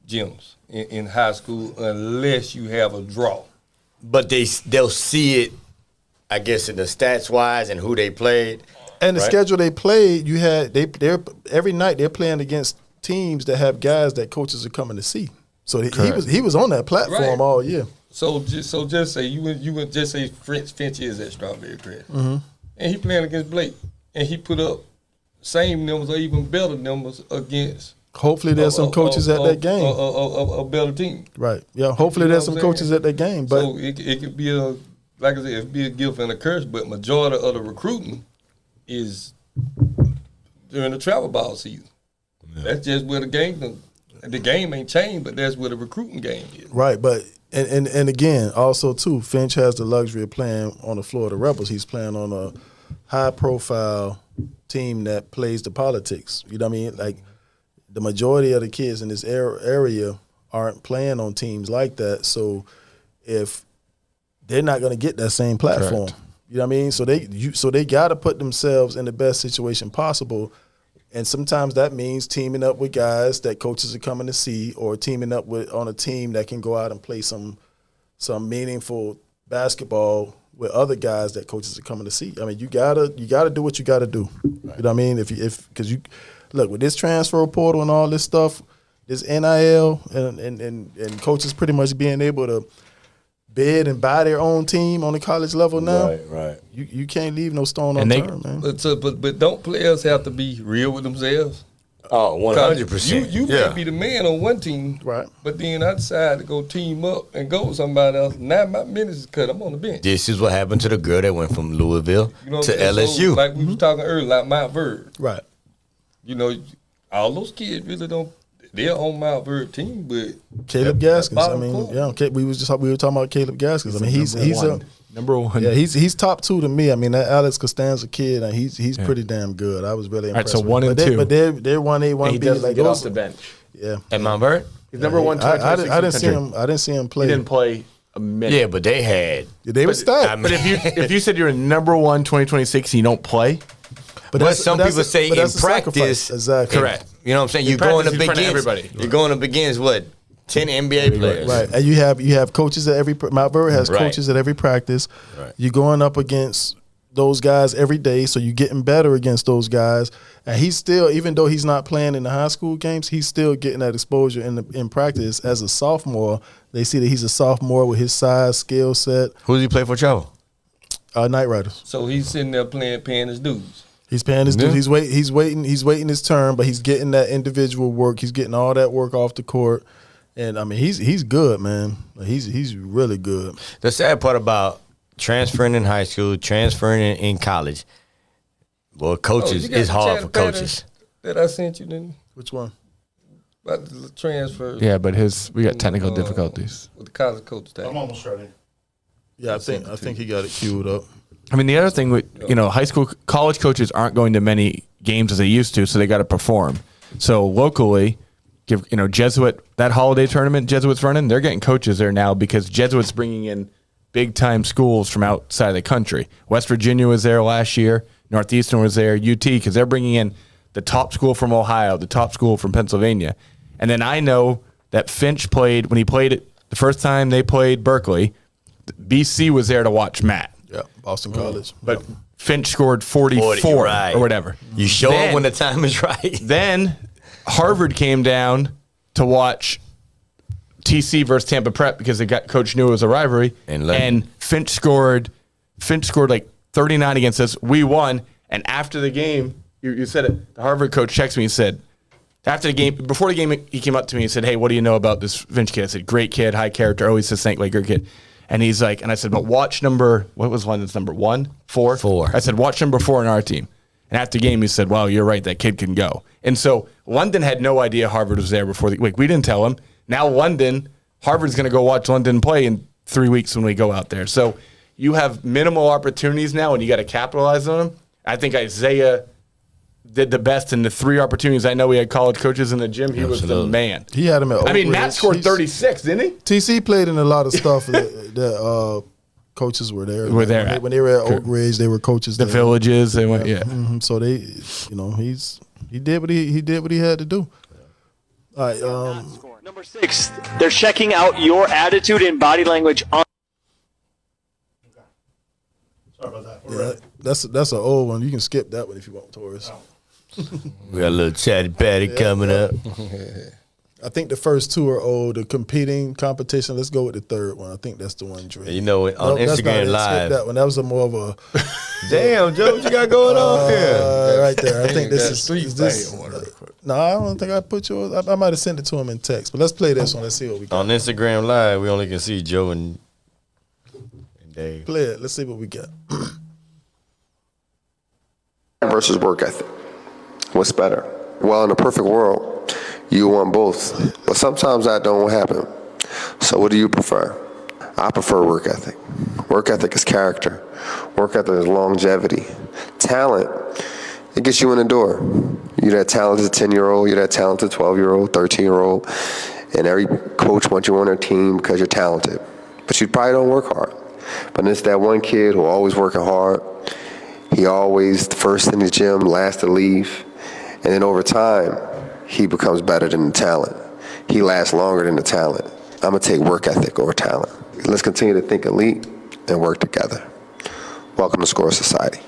gyms in high school unless you have a draw. But they'll see it, I guess, in the stats wise and who they played. And the schedule they played, they're every night they're playing against teams that have guys that coaches are coming to see. So he was on that platform Right. all year. So just say you would just say Finch is at Strawberry Crest, and he playing against Blake, and he put up same numbers or even better numbers against. Hopefully there's some coaches at that game. A better team. Right. Yeah. Hopefully there's some coaches at that game. But so it could be like I said, it could be a gift and a curse. But majority of the recruiting is during the travel ball season. Yeah. That's just where the game ain't changed, but that's where the recruiting game is. Right. But and again, also too, Finch has the luxury of playing on the Florida Rebels. He's playing on a high profile team that plays the politics. You know what I mean? Like, the majority of the kids in this area aren't playing on teams like that. So if they're not going to get that same platform, correct. You know what I mean? So they got to put themselves in the best situation possible. And sometimes that means teaming up with guys that coaches are coming to see, or teaming up on a team that can go out and play some meaningful basketball with other guys that coaches are coming to see. I mean, you gotta do what you gotta do. Right. You know what I mean? Because you look, with this transfer portal and all this stuff, this NIL and coaches pretty much being able to bid and buy their own team on the college level now. Right. You can't leave no stone unturned, man. But don't players have to be real with themselves? Oh, 100%. You may be the man on one team, right? But then I decide to go team up and go with somebody else. Now my minutes is cut. I'm on the bench. This is what happened to the girl that went from Louisville to LSU. So, like we was talking earlier, like Mount Verb. Right. You know, all those kids really don't. They're on Mount Verb team, but Caleb Gaskins. I mean, we were talking about Caleb Gaskins. I mean, he's number one. Yeah, he's top 2 to me. I mean, that Alex Costanza kid, and he's pretty damn good. I was really impressed. All right, so 1 and 2. But they're 1A, 1B. He doesn't like get off the bench. Yeah. At Mount Verb? He's number one. I didn't see him. I didn't see him play. He didn't play a minute. Yeah, but they had. Yeah, they were stacked. But if you said you're number one 2026 and you don't play, but some people say in practice, exactly correct. You know what I'm saying? You're going to begin. Everybody. You're going to begins what 10 NBA players, right? And you have coaches at every. Mount Verb has coaches at every practice. Right. You're going up against those guys every day, so you're getting better against those guys. And he's still, even though he's not playing in the high school games, he's still getting that exposure in practice as a sophomore. They see that he's a sophomore with his size, skill set. Who does he play for? Travel. Knight Riders. So he's sitting there paying his dues. He's paying his dues. He's waiting his turn, but he's getting that individual work. He's getting all that work off the court. And I mean, he's good, man. He's really good. The sad part about transferring in high school, transferring in college, well, coaches is hard for coaches. That I sent you, then. Which one? About the transfer. Yeah, but we got technical difficulties with the college coach thing. I'm almost ready. Yeah, I think he got it queued up. I mean, the other thing with college coaches aren't going to many games as they used to, so they got to perform. So locally, Jesuit, that holiday tournament Jesuit's running, they're getting coaches there now because Jesuit's bringing in big time schools from outside of the country. West Virginia was there last year. Northeastern was there. UT, because they're bringing in the top school from Ohio, the top school from Pennsylvania. And then I know that Finch played, when he played it the first time they played Berkeley, BC was there to watch Matt. Yeah, Boston College. But Finch scored 44 or whatever. You show up when the time is right. Then Harvard came down to watch TC versus Tampa Prep because Coach knew it was a rivalry. And Finch scored like 39 against us. We won. And after the game, you said it, the Harvard coach texted me and said, before the game, he came up to me and said, "Hey, what do you know about this Finch kid?" I said, "Great kid, high character, always says thank like your kid." And he's like, and I said, "But watch what was London's number? 1? 4? 4. I said, "Watch number 4 in our team." And after the game, he said, "Wow, you're right. That kid can go." And so London had no idea Harvard was there before the week. We didn't tell him. Now Harvard's going to go watch London play in 3 weeks when we go out there. So you have minimal opportunities now, and you got to capitalize on them. I think Isaiah did the best in the 3 opportunities. I know we had college coaches in the gym. He was the man. He had him at Oak Ridge. Matt scored 36, didn't he? TC played in a lot of stuff that coaches were there. When they were at Oak Ridge, they were coaches the there. Villages, they went, yeah. Mm-hmm. So they, he did what he had to do. All right. Number 6, they're checking out your attitude and body language on. Sorry about that. Yeah, that's an old one. You can skip that one if you want, Taurus. We got a little chatty patty coming up. I think the first two are old. The competition. Let's go with the third one. I think that's the one, Dre. You know, on That's not Instagram it. Skip Live. that one. That was a more of a Damn, Joe, what you got going on here? right there. I think this That is street this. thing on real quick. No, I don't think I put yours. I might have sent it to him in text. But let's play this one. Let's see what we got. On Instagram Live, we only can see Joe and Dave. Play it. Let's see what we got. Versus work ethic. What's better? Well, in a perfect world, you want both. But sometimes that don't happen. So what do you prefer? I prefer work ethic. Work ethic is character. Work ethic is longevity. Talent, it gets you in the door. You're that talented 10-year-old, you're that talented 12-year-old, 13-year-old, and every coach wants you on their team because you're talented. But you probably don't work hard. But it's that one kid who always working hard. He always the first in the gym, last to leave. And then over time, he becomes better than the talent. He lasts longer than the talent. I'm going to take work ethic over talent. Let's continue to think elite and work together. Welcome to Score Society.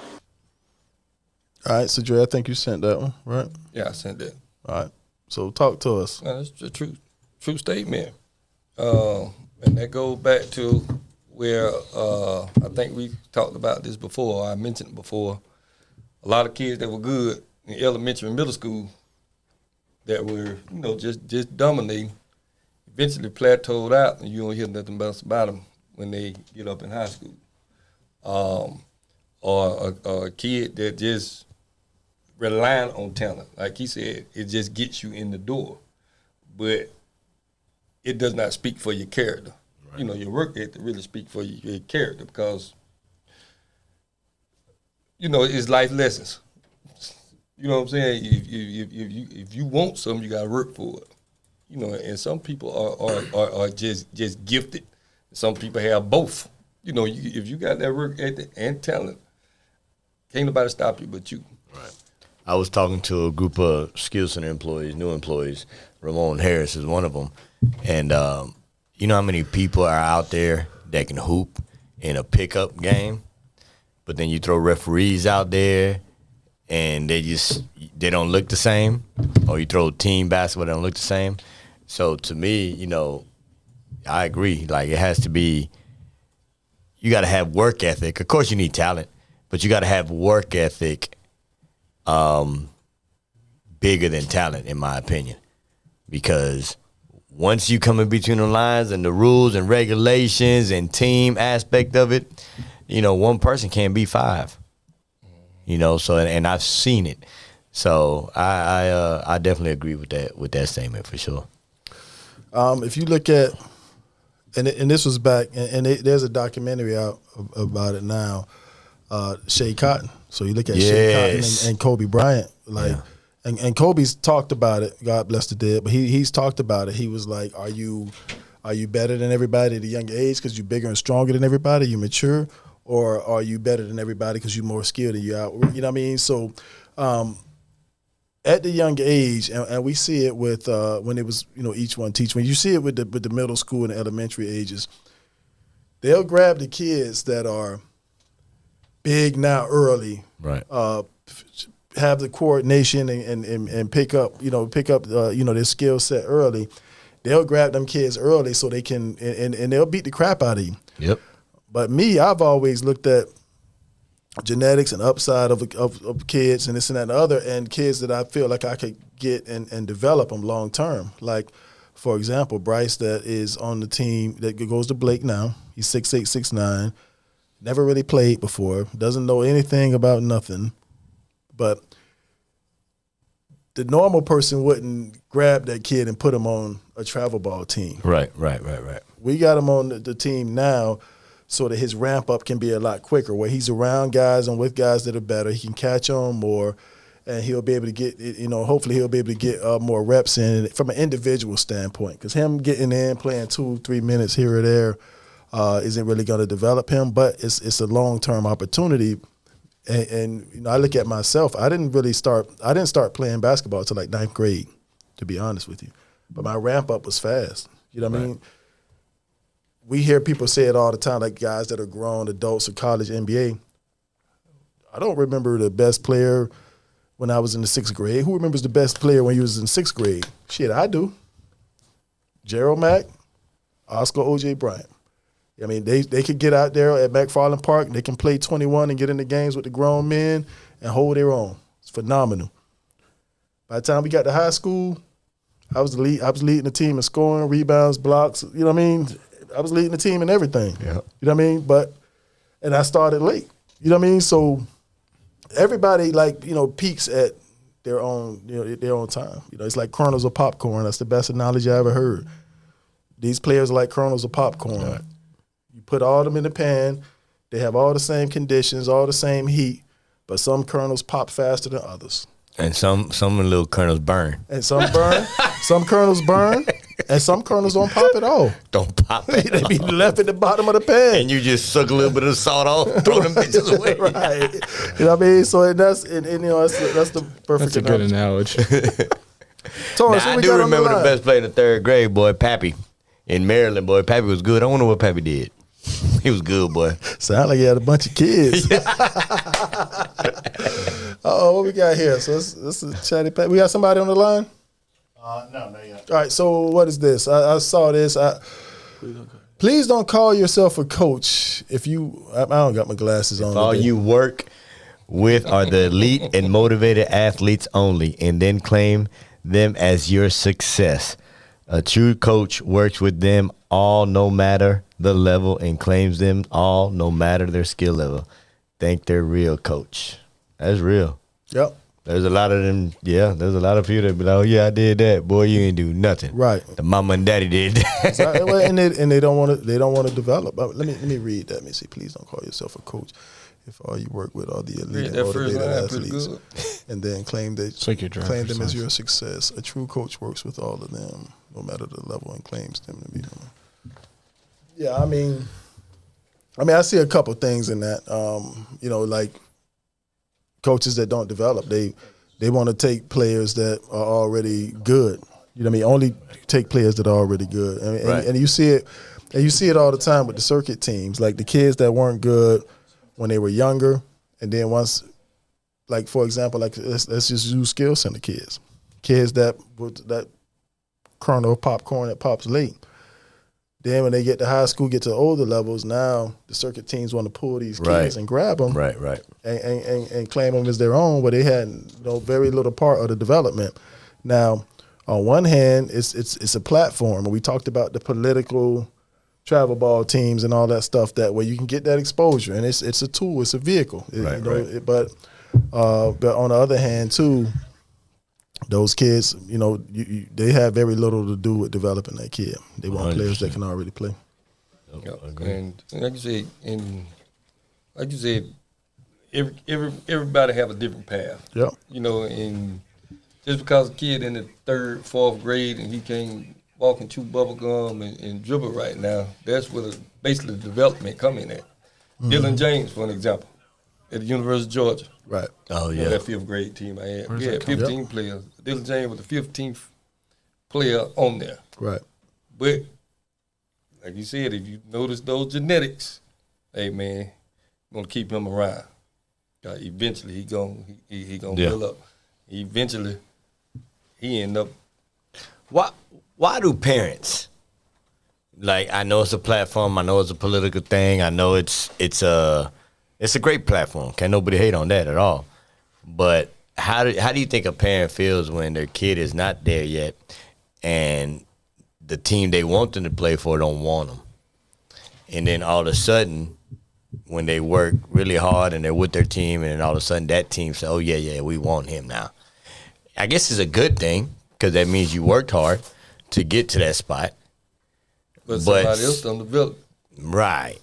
All right, so Dre, I think you sent that one, right? Yeah, I sent that. All right. So talk to us. That's a true statement. And that goes back to where I think we talked about this before. I mentioned it before. A lot of kids that were good in elementary and middle school that were, just dominating, eventually plateaued out, and you don't hear nothing else about them when they get up in high school. Or a kid that just relying on talent. Like he said, it just gets you in the door. But it does not speak for your character. Right. Your work ethic really speak for your character because, it's life lessons. You know what I'm saying? If you want something, you got to work for it. And some people are just gifted. Some people have both. If you got that work ethic and talent, can't nobody stop you but you. Right. I was talking to a group of Skill Center employees, new employees. Ramon Harris is one of them. And you know how many people are out there that can hoop in a pickup game, but then you throw referees out there and they don't look the same, or you throw team basketball, they don't look the same. So to me, I agree. Like it has to be, you got to have work ethic. Of course you need talent, but you got to have work ethic bigger than talent, in my opinion. Because once you come in between the lines and the rules and regulations and team aspect of it, one person can't be five. So and I've seen it. So I definitely agree with that statement for sure. If you look at, and this was back, and there's a documentary out about it now, Shea Cotton. So you look at Shea Cotton and Kobe Bryant, and Kobe's talked about it. God bless the dead, but he's talked about it. He was like, "Are you better than everybody at a young age because you're bigger and stronger than everybody? You mature, or are you better than everybody because you're more skilled and you out? You know what I mean?" So, at the young age, and we see it with when it was each one teach. When you see it with the middle school and the elementary ages, they'll grab the kids that are big now early, right? Have the coordination and pick up their skill set early. They'll grab them kids early so they can and they'll beat the crap out of you. Yep. But me, I've always looked at genetics and upside of kids and this and that and the other, and kids that I feel like I could get and develop them long term. Like, for example, Bryce that is on the team that goes to Blake now. He's 6'8", 6'9", never really played before, doesn't know anything about nothing. But the normal person wouldn't grab that kid and put him on a travel ball team. Right. We got him on the team now so that his ramp up can be a lot quicker, where he's around guys and with guys that are better. He can catch them more, and he'll be able to get, hopefully he'll be able to get more reps in from an individual standpoint. Because him getting in, playing 2-3 minutes here or there isn't really going to develop him, but it's a long-term opportunity. And I look at myself. I didn't start playing basketball until like 9th grade, to be honest with you. But my ramp up was fast. You know what I mean? We hear people say it all the time, like guys that are grown adults or college NBA. I don't remember the best player when I was in the 6th grade. Who remembers the best player when he was in 6th grade? Shit, I do. Gerald Mack, Oscar O.J. Bryant. I mean, they could get out there at McFarland Park. They can play 21 and get in the games with the grown men and hold their own. It's phenomenal. By the time we got to high school, I was leading the team in scoring, rebounds, blocks. You know what I mean? I was leading the team in everything. Yeah. You know what I mean? And I started late. You know what I mean? So everybody peaks at their own time. It's like kernels of popcorn. That's the best analogy I ever heard. These players are like kernels of popcorn. Right. You put all of them in the pan. They have all the same conditions, all the same heat, but some kernels pop faster than others. And some little kernels burn. And some burn. Some kernels burn, and some kernels don't pop at all. Don't pop it. They be left at the bottom of the pan. And you just suck a little bit of the salt off, throw them bitches away. Right. You know what I mean? So that's the perfect That's a good analogy. Torrance, Now, who I we do got on remember the line? best play in the third grade, boy, Pappy. In Maryland, boy. Pappy was good. I wonder what Pappy did. He was good, boy. Sound like he had a bunch of kids. What we got here? So this is Chatty Pat. We got somebody on the line? No, not yet. All right, so what is this? I saw this. Please don't call yourself a coach if you. I don't got my glasses on. All today. you work with are the elite and motivated athletes only, and then claim them as your success. A true coach works with them all, no matter the level, and claims them all, no matter their skill level. Think they're real, coach. That's real. Yep. There's a lot of them. Yeah, there's a lot of people that be like, "Oh yeah, I did that, boy. You ain't do nothing." Right. The mama and daddy did that. So, and they don't want to. They don't want to develop. Let me read that. Let me see. Please don't call yourself a coach if all you work with are the elite and Read that first motivated line pretty athletes, good. and then claim like your driver's them as license. your success. A true coach works with all of them, no matter the level, and claims them to be them. Yeah, I mean, I see a couple things in that. Like coaches that don't develop, they want to take players that are already good. You know what I mean? Only take players that are already good. I mean, Right. and you see it all the time with the circuit teams, like the kids that weren't good when they were younger, and then once, like for example, like let's just use skill center kids that kernel of popcorn that pops late. Then when they get to high school, get to older levels, now the circuit teams want to pull these kids Right. and grab them, right. and claim them as their own, where they had very little part of the development. Now, on one hand, it's a platform, and we talked about the political travel ball teams and all that stuff, that where you can get that exposure, and it's a tool, it's a vehicle. Right. But on the other hand, too, those kids, they have very little to do with developing that kid. They want players that can already play. And like you said, everybody have a different path. Yep. And just because a kid in the 3rd, 4th grade and he can't walk and chew bubble gum and dribble right now, that's where basically the development come in at. Dylan James, for an example, at the University of Georgia. Right. Oh You know, yeah. that 5th grade team I had. Where's We that had come 15 players. Dylan James was the 15th player on there. Right. But like you said, if you notice those genetics, hey man, you gonna keep him around. Eventually he gonna build up. Eventually he end up. Why do parents, like, I know it's a platform, I know it's a political thing, I know it's a great platform. Can't nobody hate on that at all. But how do you think a parent feels when their kid is not there yet, and the team they want them to play for don't want them, and then all of a sudden, when they work really hard and they're with their team, and then all of a sudden that team says, "Oh yeah, we want him now." I guess it's a good thing because that means you worked hard to get to that spot. But somebody else done develop. Right.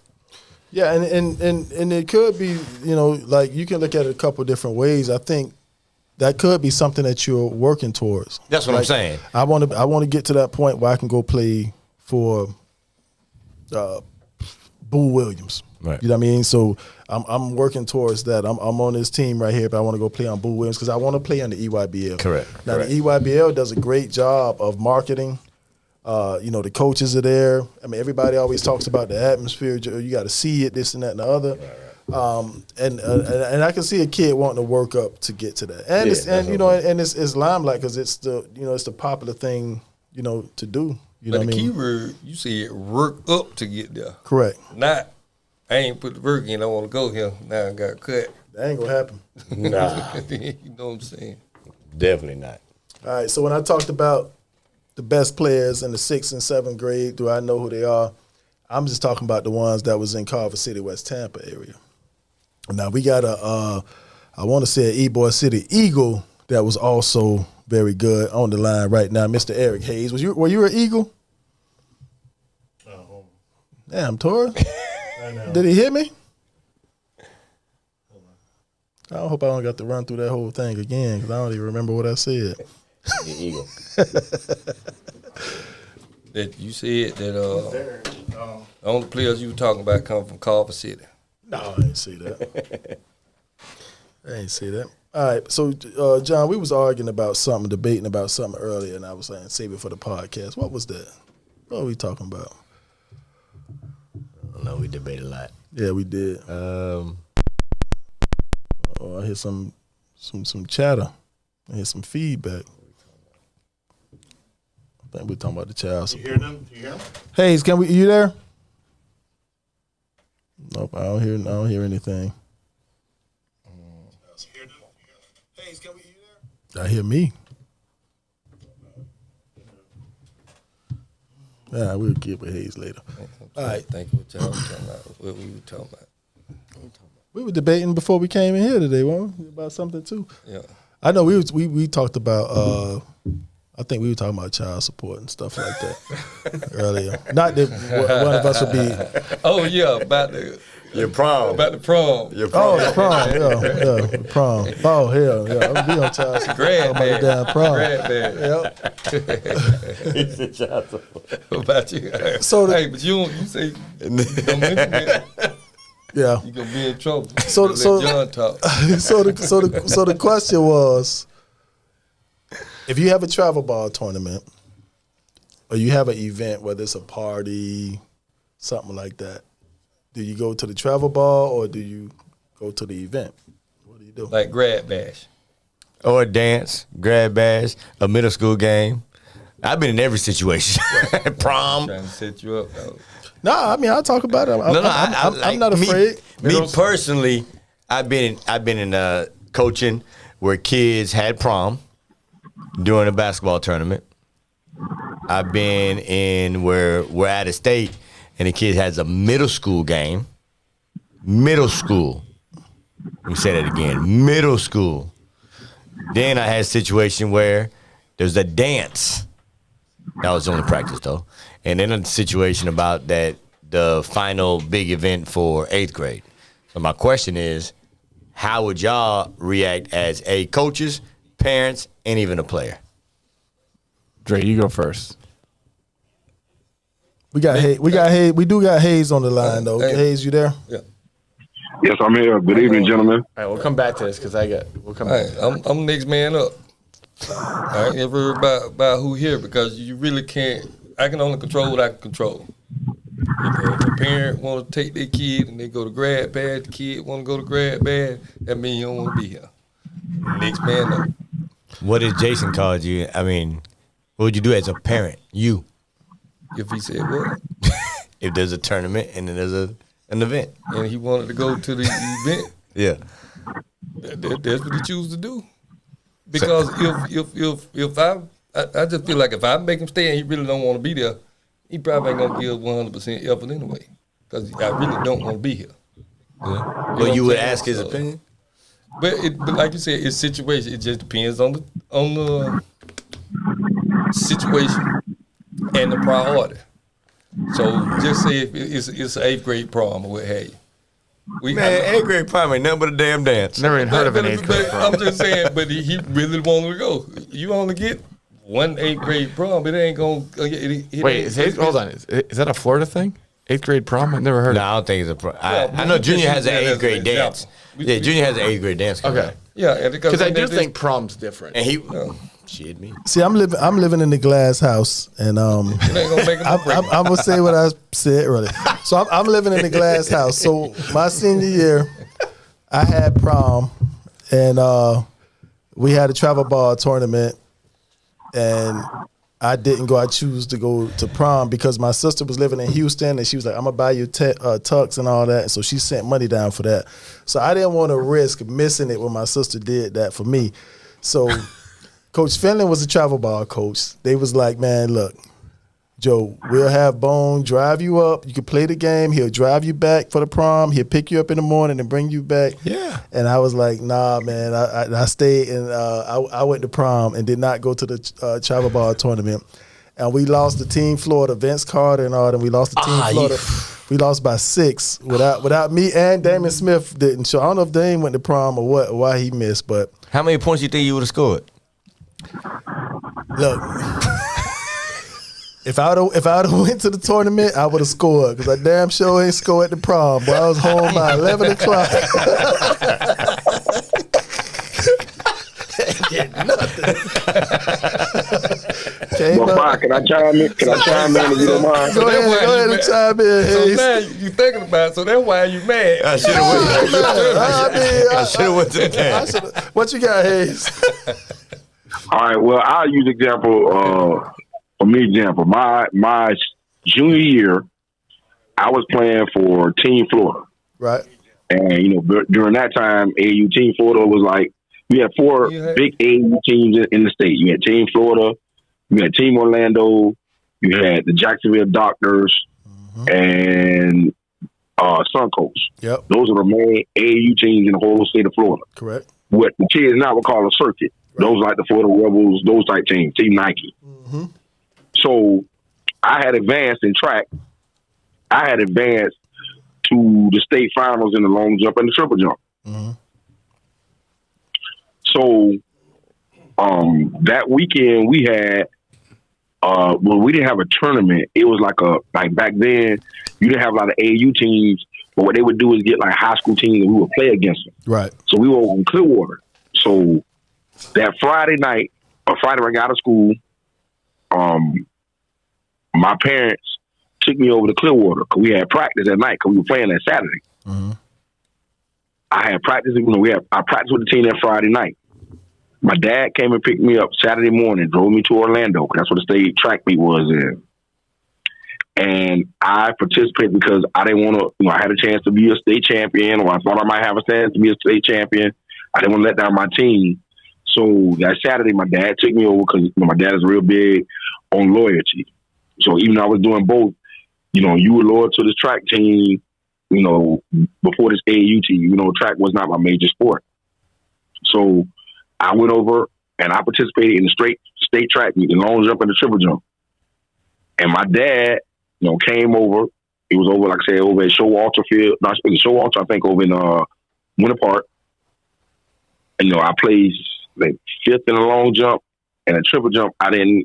Yeah, and it could be, like you can look at it a couple different ways. I think that could be something that you're working towards. That's what I'm saying. I want to get to that point where I can go play for Boo Williams. Right. You know what I mean? So I'm working towards that. I'm on this team right here, but I want to go play on Boo Williams because I want to play on the EYBL. Correct. Now the EYBL does a great job of marketing. The coaches are there. I mean, everybody always talks about the atmosphere. You got to see it, this and that and the other. And I can see a kid wanting to work up to get to that. And it's limelight because it's the it's the popular thing to do. You know But what I the mean? key word, you said work up to get there. Correct. Not, I ain't put the work in, I want to go here. Now I got cut. That ain't gonna happen. Nah, You know what I'm saying? definitely not. All right. So when I talked about the best players in the 6th and 7th grade, do I know who they are? I'm just talking about the ones that was in Carver City, West Tampa area. Now we got I want to say an Ybor City Eagle that was also very good on the line right now, Mr. Eric Hayes. Were you an Eagle? Damn, Tora. Did he hit me? I hope I don't got to run through that whole thing again because I don't even remember what I said. The Eagle. That you said that the only players you were talking about come from Carver City. No, I ain't see that. I ain't see that. All right, so John, we was arguing about something, debating about something earlier, and I was saying save it for the podcast. What was that? What were we talking about? I don't know. We debate a lot. Yeah, we did. I hear some chatter. I hear some feedback. I think we're talking about the child support. You hear them? You hear them? Hayes, you there? Nope, I don't hear anything. Hey, can we hear them? I hear me. Yeah, we'll get with Hayes later. All right. Think what y'all was talking about. What we were talking about. We were debating before we came in here today, weren't we? About something too. Yeah. I know we talked about. I think we were talking about child support and stuff like that earlier. Not that one of us would be. Oh yeah, about the prom. About the prom. Your Oh, prom. the prom, yeah, the prom. Oh hell, yeah, I'm gonna be on child support. Grad About the bag. damn prom. Grad bag. Yep. He said child support. What about you? So hey, but you say don't mention it. Yeah. You gonna be in trouble. So Let John talk. so the question was, if you have a travel ball tournament, or you have an event, whether it's a party, something like that, do you go to the travel ball or do you go to the event? What do you do? Like grad bash. Or a dance, grad bash, a middle school game. I've been in every situation. Prom. Trying to set you up. Though. Nah, I mean I'll talk about it. I'm not afraid. Me personally, I've been in coaching where kids had prom during a basketball tournament. I've been in where we're at a state and the kid has a middle school game. Middle school. Let me say that again. Middle school. Then I had a situation where there's a dance. That was the only practice though. And then a situation about that the final big event for 8th grade. So my question is, how would y'all react as coaches, parents, and even a player? Dre, you go first. We got Hayes. We do got Hayes on the line though. Hey. Hayes, you there? Yeah. Yes, I'm here. Good evening, gentlemen. All right, we'll come back to this because we'll come All back. right, I'm next man up. I ain't ever about who here because you really can't. I can only control what I can control. If a parent want to take their kid and they go to grad bad, the kid want to go to grad bad, that means you don't want to be here. Next man up. What if Jason called you? I mean, what would you do as a parent? You. If he said what? If there's a tournament and then there's an event. And he wanted to go to the event, Yeah. that's what he choose to do. Because if I just feel like if I make him stay and he really don't want to be there, he probably ain't gonna give 100% effort anyway. Because I really don't want to be here. Well, know you what would I'm saying? ask his So- opinion? But like you said, it's situation. It just depends on the situation and the priority. So just say if it's an 8th grade prom or what have you. Man, 8th grade prom ain't nothing but a damn dance. Never even heard of an 8th grade prom. I'm just saying, but he really wanted to go. You only get one 8th grade prom, but it ain't gonna. Wait, hold on. Is that a Florida thing? 8th grade prom? I've never heard No, of I don't think it's a prom. Yeah, I know we Junior just has an use that 8th as grade an dance. example. Yeah, Junior has an 8th grade dance it. coming Okay. up. Yeah, Because I do think prom's different. And he, shit, me. See, I'm living in the glass house, and it ain't gonna make him I'm gonna say what I said earlier. So I'm living in the glass house. So my senior year, I had prom, and we had a travel ball tournament, and I didn't go. I choose to go to prom because my sister was living in Houston, and she was like, "I'm gonna buy you tux and all that." And so she sent money down for that. So I didn't want to risk missing it when my sister did that for me. So Coach Philon was a travel ball coach. They was like, "Man, look, Joe, we'll have Bone drive you up. You can play the game. He'll drive you back for the prom. He'll pick you up in the morning and bring you back." Yeah. And I was like, "Nah, man." I stayed and I went to prom and did not go to the travel ball tournament. And we lost the Team Florida, Vince Carter and all that. We lost the Team Florida. We lost by 6 without me and Damon Smith didn't show. I don't know if Dame went to prom or what, or why he missed, but How many points you think you would have scored? look. If I would have went to the tournament, I would have scored because I damn sure ain't score at the prom. But I was home by 11 o'clock. Did nothing. Well, fine. Can I chime in? Can I chime in if you don't mind? Go ahead and chime in. So Hayes. now you thinking about it, so that's why you mad. I should have went. I should have went to the game. What you got, Hayes? All right. Well, I'll use example. For me, example, my junior year, I was playing for Team Florida. Right. And, during that time, AAU Team Florida was like, we had 4 big AAU teams in the state. You had Team Florida, you had Team Orlando, you had the Jacksonville Doctors, and Suncoast. Yep. Those are the main AAU teams in the whole state of Florida. Correct. What the kids now would call a circuit. Right. Those like the Florida Rebels, those type teams, Team Nike. Mm-hmm. So I had advanced in track. I had advanced to the state finals in the long jump and the triple jump. Mm-hmm. So that weekend we had, we didn't have a tournament. It was like back then, you didn't have a lot of AAU teams, but what they would do is get like high school teams and we would play against them. Right. So we were in Clearwater. So that Friday night, or Friday when I got out of school, my parents took me over to Clearwater because we had practice at night because we were playing that Saturday. Mm-hmm. I had practice. I practiced with the team that Friday night. My dad came and picked me up Saturday morning, drove me to Orlando because that's what the state track meet was in. And I participated because I didn't want to. I had a chance to be a state champion, or I thought I might have a chance to be a state champion. I didn't want to let down my team. So that Saturday, my dad took me over because my dad is real big on loyalty. So even though I was doing both, you were loyal to this track team, before this AAU team, track was not my major sport. So I went over and I participated in the state track meet, the long jump and the triple jump. And my dad, came over. It was over, like I said, over at Showalter Field. Not Showalter, I think, over in Winter Park. And, I placed like 5th in the long jump and a triple jump. I didn't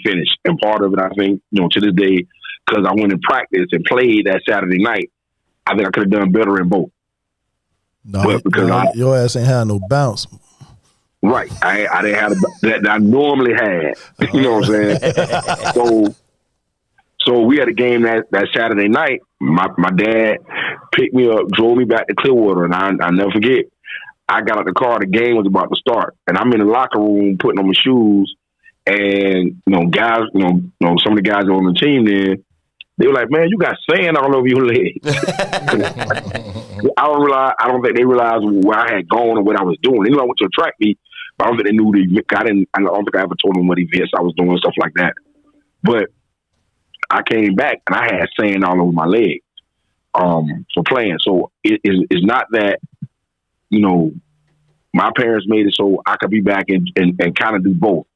finish. And part of it, I think, to this day, because I went and practiced and played that Saturday night, I think I could have done better in both. No, but because your ass ain't had no bounce. Right. I didn't have that I normally had. You know what I'm saying? So we had a game that Saturday night. My dad picked me up, drove me back to Clearwater, and I never forget. I got out the car, the game was about to start, and I'm in the locker room putting on my shoes, and guys, some of the guys on the team there, they were like, "Man, you got sand all over your legs." I don't think they realized where I had gone or what I was doing. They knew I went to a track meet, but I don't think they knew I don't think I ever told them what events I was doing, stuff like that. But I came back and I had sand all over my legs for playing. So it's not that, my parents made it so I could be back and kind of do both.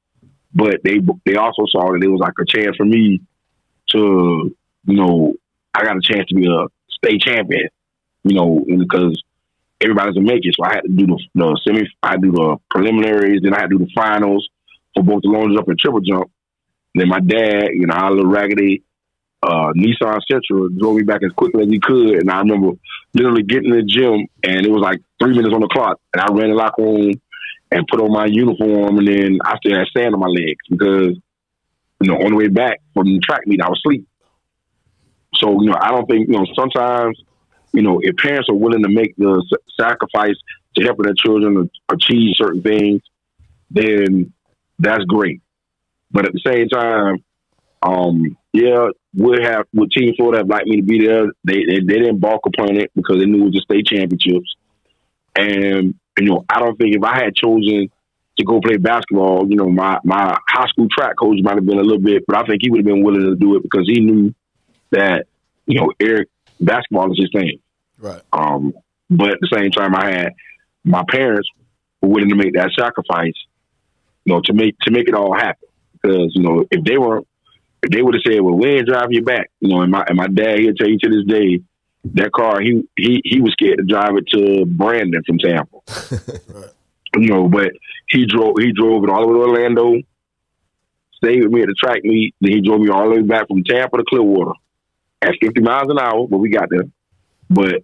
But they also saw that it was like a chance for me to, I got a chance to be a state champion, because everybody doesn't make it. So I had to do the semi, I had to do the preliminaries, then I had to do the finals for both the long jump and triple jump. And then my dad, our little raggedy Nissan Sentra drove me back as quickly as he could. And I remember literally getting in the gym and it was like 3 minutes on the clock. And I ran the locker room and put on my uniform, and then I still had sand on my legs because, on the way back from the track meet, I was asleep. So, I don't think, sometimes, if parents are willing to make the sacrifice to help their children achieve certain things, then that's great. But at the same time, yeah, would Team Florida have liked me to be there? They didn't balk upon it because they knew it was the state championships. And I don't think if I had chosen to go play basketball, my high school track coach might have been a little bit, but I think he would have been willing to do it because he knew that Eric, basketball is his thing. Right. But at the same time, I had my parents were willing to make that sacrifice, to make it all happen. Because if they would have said, "Well, we ain't driving you back," and my dad, he'll tell you to this day, that car he was scared to drive it to Brandon from Tampa. Right. But he drove it all the way to Orlando, stayed with me at the track meet, then he drove me all the way back from Tampa to Clearwater at 50 miles an hour, but we got there. But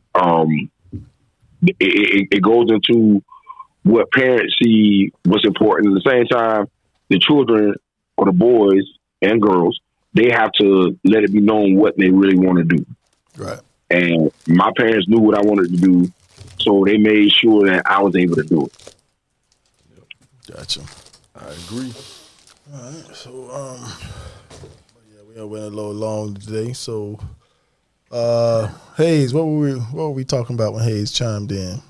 it goes into what parents see what's important. At the same time, the children or the boys and girls, they have to let it be known what they really want to do. Right. And my parents knew what I wanted to do, so they made sure that I was able to do it. Gotcha. I agree. All right. So, we went a little long today. So, Hayes, what were we talking about when Hayes chimed in?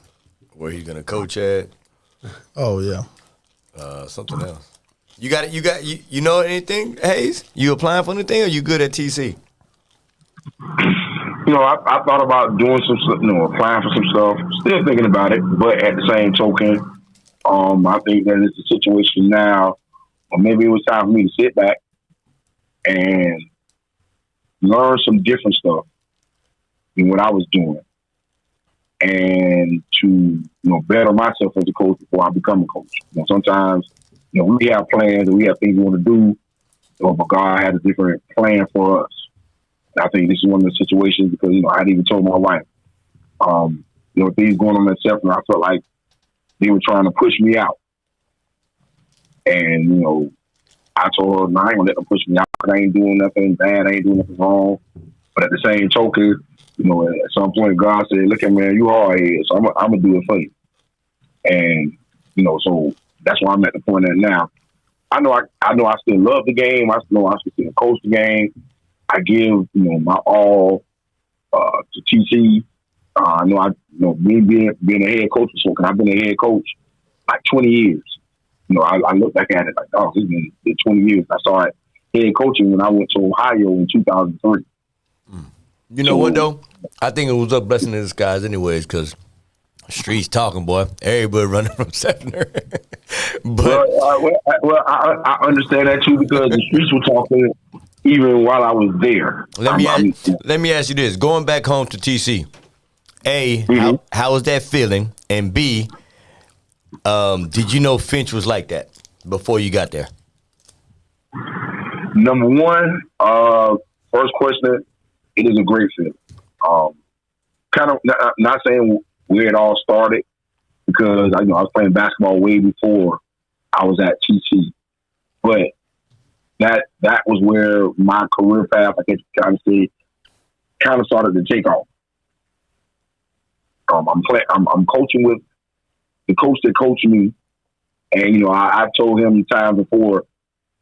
Where he gonna coach at? Oh yeah. Something else. You know anything, Hayes? You applying for anything, or you good at TC? I thought about doing some, applying for some stuff. Still thinking about it, but at the same token, I think that it's a situation now, or maybe it was time for me to sit back and learn some different stuff than what I was doing, and to better myself as a coach before I become a coach. Sometimes we have plans and we have things we want to do, but God had a different plan for us. And I think this is one of the situations because I hadn't even told my wife. Things going on at Sefton, I felt like they were trying to push me out, and I told her, "No, I ain't gonna let them push me out. I ain't doing nothing bad. I ain't doing nothing wrong." But at the same token, at some point, God said, "Look at man, you hard head, so I'm gonna do it for you." And so that's why I'm at the point at now. I know I still love the game. I know I still coach the game. I give my all to TC. I know me being a head coach for so, 'cause I've been a head coach like 20 years. I look back at it like, oh, it's been 20 years. I started head coaching when I went to Ohio in 2003. You know what though? I think it was a blessing in disguise, anyways, because streets talking, boy. Everybody running from Sefner. But I understand that too because the streets were talking even while I was there. Let me ask you this: going back home to TC, A, how was that feeling? And B, did you know Finch was like that before you got there? Number one, first question, it is a great feeling. Kind of not saying where it all started because I was playing basketball way before I was at TC, but that was where my career path, I guess you kind of say, kind of started to take off. I'm coaching with the coach that coached me, and I told him time before.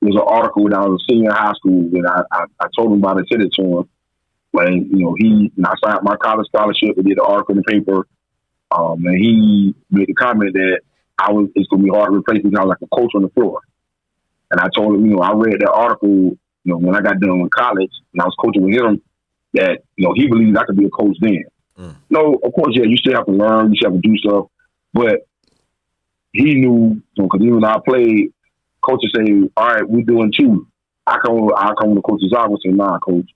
There was an article when I was a senior in high school that I told him about it, sent it to him. When I signed my college scholarship, and did an article in the paper, and he made the comment that it's going to be hard to replace me because I was like a coach on the floor. And I told him, I read that article, when I got done with college and I was coaching with him, that, he believes I could be a coach then. No, of course, yeah, you still have to learn, you still have to do stuff, but he knew, because even when I played, coaches say, all right, we're doing two. I come to coach's office and say, nah, coach,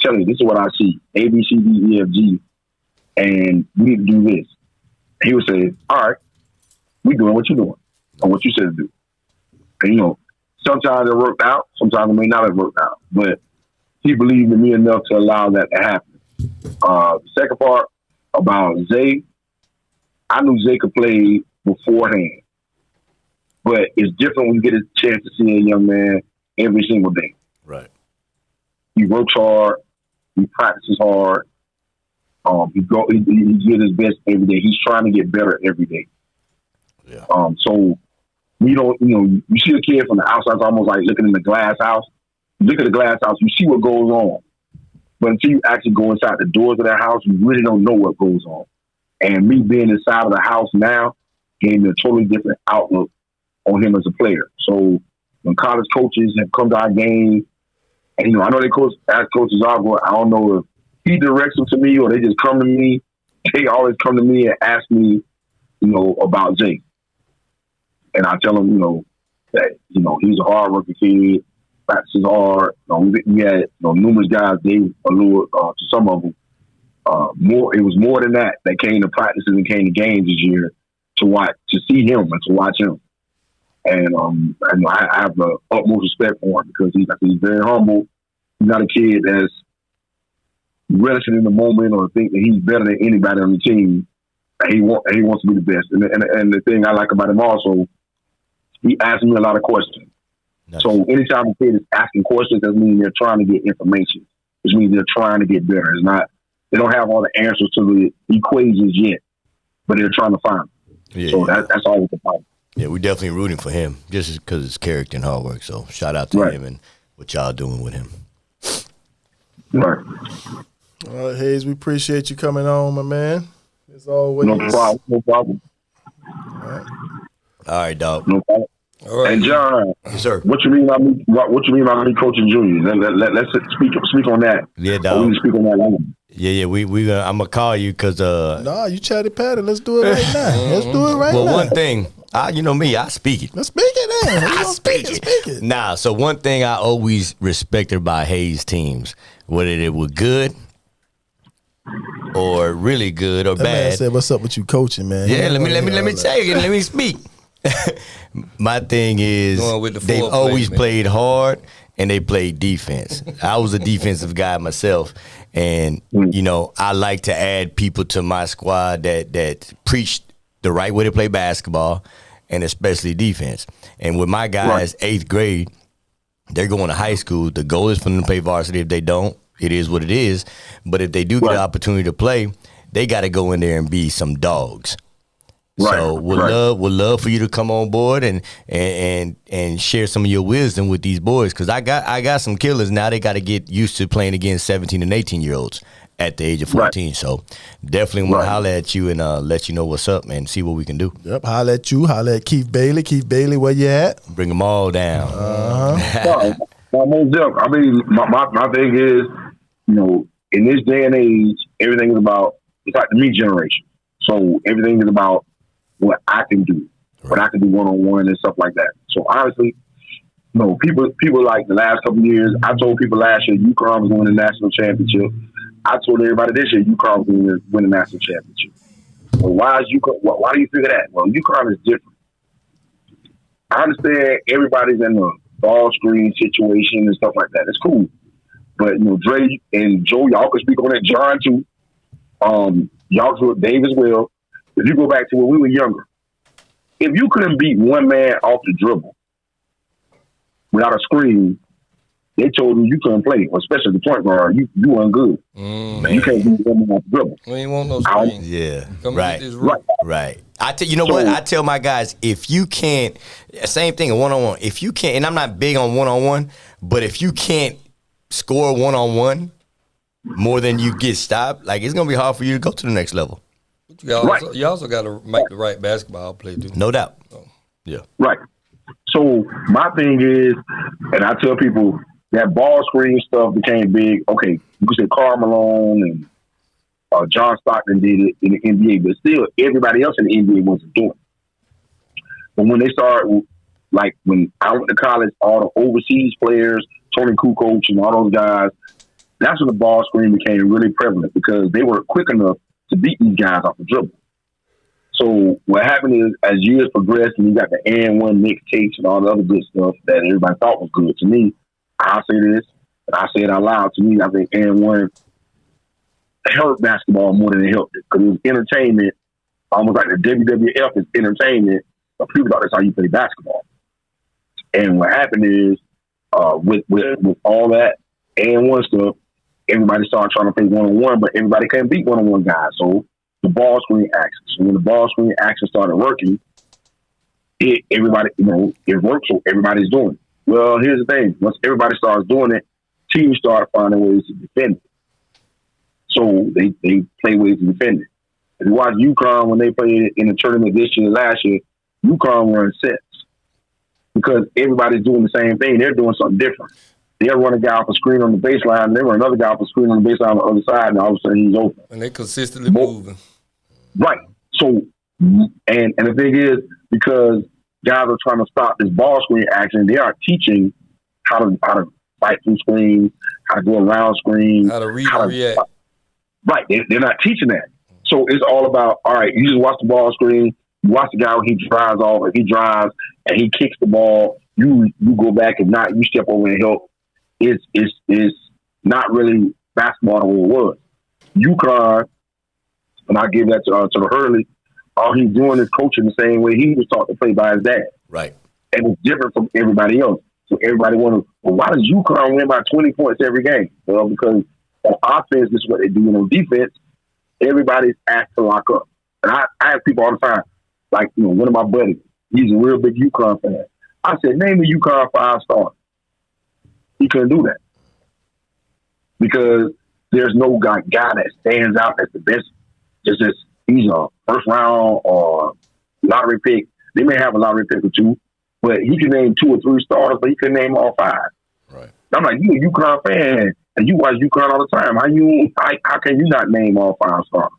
tell me, this is what I see, A, B, C, D, E, F, G, and we need to do this. He would say, all right, we're doing what you're doing, or what you said to do. And, sometimes it worked out, sometimes it may not have worked out, but he believed in me enough to allow that to happen. The second part about Zay, I knew Zay could play beforehand, but it's different when you get a chance to see a young man every single day. Right. He works hard, he practices hard, he gives his best every day. He's trying to get better every day. Yeah. So we don't, you see a kid from the outside, it's almost like looking in the glass house. You look at the glass house, you see what goes on. But until you actually go inside the doors of that house, you really don't know what goes on. And me being inside of the house now gave me a totally different outlook on him as a player. So when college coaches have come to our game, and I know they as coaches are going, I don't know if he directs them to me or they just come to me. They always come to me and ask me, about Jake. And I tell them, that, he's a hard working kid, practices hard. We had numerous guys gave a little to some of them. It was more than that came to practices and came to games this year to see him and to watch him. And I have the utmost respect for him because he's very humble. He's not a kid that's relishing in the moment or think that he's better than anybody on the team. He wants to be the best. And the thing I like about him also, he asks me a lot of questions. Nice. So anytime a kid is asking questions, that means they're trying to get information. Which means they're trying to get better. It's not they don't have all the answers to the equations yet, but they're trying to find them. Yeah. So that's always the problem. Yeah, we're definitely rooting for him just because his character and hard work. So shout out to him and what y'all doing with him. Right. All right, Hayes, we appreciate you coming on, my man. As always. No problem. All right, dog. No problem. All right. And John, yes, sir. What you mean by me coaching juniors? Let's speak on that. Yeah, dog. We speak on that later. Yeah. I'm gonna call you because Nah, you chatty patty. Let's do it right now. Let's do it right now. Well, one thing, you know me, I speak it. Let's speak it then. I speak it. Nah, so one thing I always respected about Hayes teams, whether they were good or really good or that bad. Man said, "What's up with you coaching, man?" Yeah, let me tell you. Let me speak. My thing is they've always played hard and they played defense. I was a defensive guy myself, and I like to add people to my squad that preach the right way to play basketball, and especially defense. And with my guys, 8th grade, they're going to high school. The goal is for them to play varsity. If they don't, it is what it is. But if they do get an opportunity to play, they got to go in there and be some dogs. So would love for you to come on board and share some of your wisdom with these boys, because I got some killers now. They got to get used to playing against 17 and 18-year-olds at the age of 14. So definitely want to holler at you and let you know what's up, man. See what we can do. Yep, holler at you. Holler at Keith Bailey. Keith Bailey, where you at? Bring them all down. Most definitely. I mean, my thing is, in this day and age, everything is about, it's like the me generation. So everything is about what I can do, what I can do one-on-one and stuff like that. So honestly, people like the last couple of years, I told people last year UConn was going to the national championship. I told everybody this year UConn was going to win the national championship. Well, why do you figure that? Well, UConn is different. I understand everybody's in the ball screen situation and stuff like that. It's cool. But, Dre and Joe, y'all can speak on that. John, too. Y'all do it, Dave as well. If you go back to when we were younger, if you couldn't beat one man off the dribble without a screen, they told you couldn't play, especially the point guard. You weren't good. You can't beat one man off the dribble. We ain't want no screen. Yeah, Right. I tell you know what? I tell my guys, if you can't, same thing, one-on-one. If you can't, and I'm not big on one-on-one, but if you can't score one-on-one more than you get stopped, like, it's gonna be hard for you to go to the next level. You also got to make the right basketball play, too. No doubt. Yeah. Right. So my thing is, and I tell people that ball screen stuff became big. Okay, you could say Karl Malone and John Stockton did it in the NBA, but still everybody else in the NBA wasn't doing it. But when they started, like when I went to college, all the overseas players, Tony Kukoc and all those guys, that's when the ball screen became really prevalent because they were quick enough to beat these guys off the dribble. So what happened is, as years progressed, and you got the and one mixtapes and all the other good stuff that everybody thought was good. To me, I'll say this, and I say it out loud. To me, I think and one helped basketball more than it helped it because it was entertainment, almost like the WWF is entertainment. But people thought that's how you play basketball. And what happened is, with all that and one stuff, everybody started trying to play one-on-one, but everybody couldn't beat one-on-one guys. So the ball screen axis. So when the ball screen axis started working, everybody, it works, so everybody's doing it. Well, here's the thing. Once everybody starts doing it, teams start finding ways to defend it. So they play ways to defend it. If you watch UConn when they played in the tournament this year, last year, UConn were in sets because everybody's doing the same thing. They're doing something different. They'll run a guy off a screen on the baseline, and they run another guy off a screen on the baseline on the other side, and all of a sudden he's open. And they consistently moving. Right. So, and the thing is, because guys are trying to stop this ball screen action, they are teaching how to fight through screens, how to go around screens, how to read and react. Right. They're not teaching that. So it's all about, all right, you just watch the ball screen, you watch the guy when he drives off, if he drives and he kicks the ball, you go back, if not, you step over and help. It's not really basketball the way it was. UConn, and I give that to the Hurley, all he's doing is coaching the same way he was taught to play by his dad. Right. And it's different from everybody else. So everybody wonders, well, why does UConn win by 20 points every game? Well, because on offense, this is what they do. And on defense, everybody's asked to lock up. And I ask people all the time, like, one of my buddies, he's a real big UConn fan. I said, name the UConn 5-star. He couldn't do that. Because there's no guy that stands out as the best. It's just, he's a first round or lottery pick. They may have a lottery pick or two, but he can name 2 or 3 stars, but he can name all 5. Right. I'm like, you a UConn fan, and you watch UConn all the time. How can you not name all 5 stars?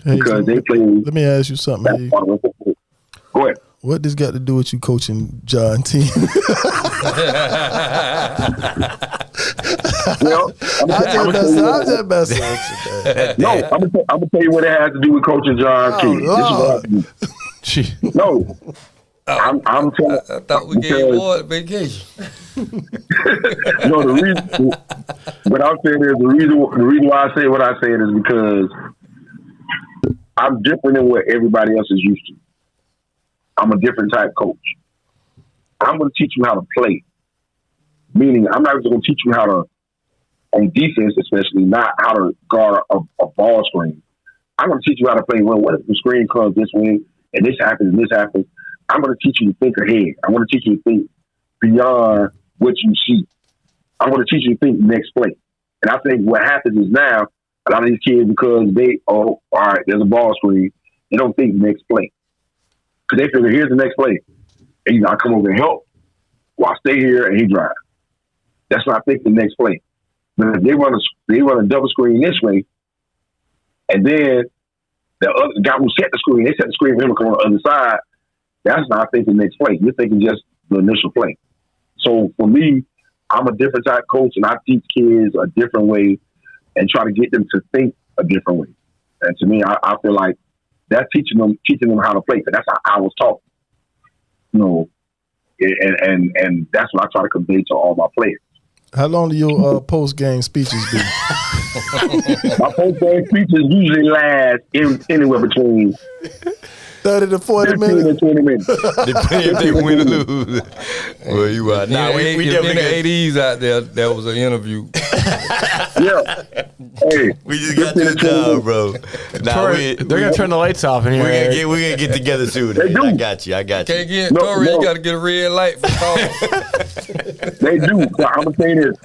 Hey, Because they play. Let me ask you something. Go ahead. What this got to do with you coaching John team? Well, I'm just messing with you, man. No, I'm gonna tell you what it has to do with coaching John King. Lord. No, I'm telling. I thought we gave Ward vacation. No, the reason. What I'm saying is the reason why I say what I say is because I'm different than what everybody else is used to. I'm a different type coach. I'm going to teach you how to play. Meaning, I'm not just going to teach you how to, on defense especially, not how to guard a ball screen. I'm going to teach you how to play. Well, what if the screen comes this way and this happens and this happens? I'm going to teach you to think ahead. I'm going to teach you to think beyond what you see. I'm going to teach you to think next play. And I think what happens is now, a lot of these kids, because all right, there's a ball screen, they don't think next play. Because they figure, here's the next play. And I come over and help. Well, I stay here and he drives. That's not thinking the next play. But if they run a double screen this way, and then the other guy who set the screen, they set the screen for him to come on the other side, that's not thinking next play. You're thinking just the initial play. So for me, I'm a different type coach, and I teach kids a different way and try to get them to think a different way. And to me, I feel like that's teaching them how to play. Because that's how I was taught. And that's what I try to convey to all my players. How long do your post-game speeches be? My post-game speeches usually last anywhere between 30 to 40 minutes. and 20 minutes. Depending if they win or lose. Well, you are. Nah, we in definitely the 80s out there was an interview. Yeah. Hey, we just got to the job, bro. Nah, They're gonna turn the lights off in here. We're gonna get together soon. They do. I got you. Can't get Tori, you got to get a red light for calling. They do. So I'm gonna say this.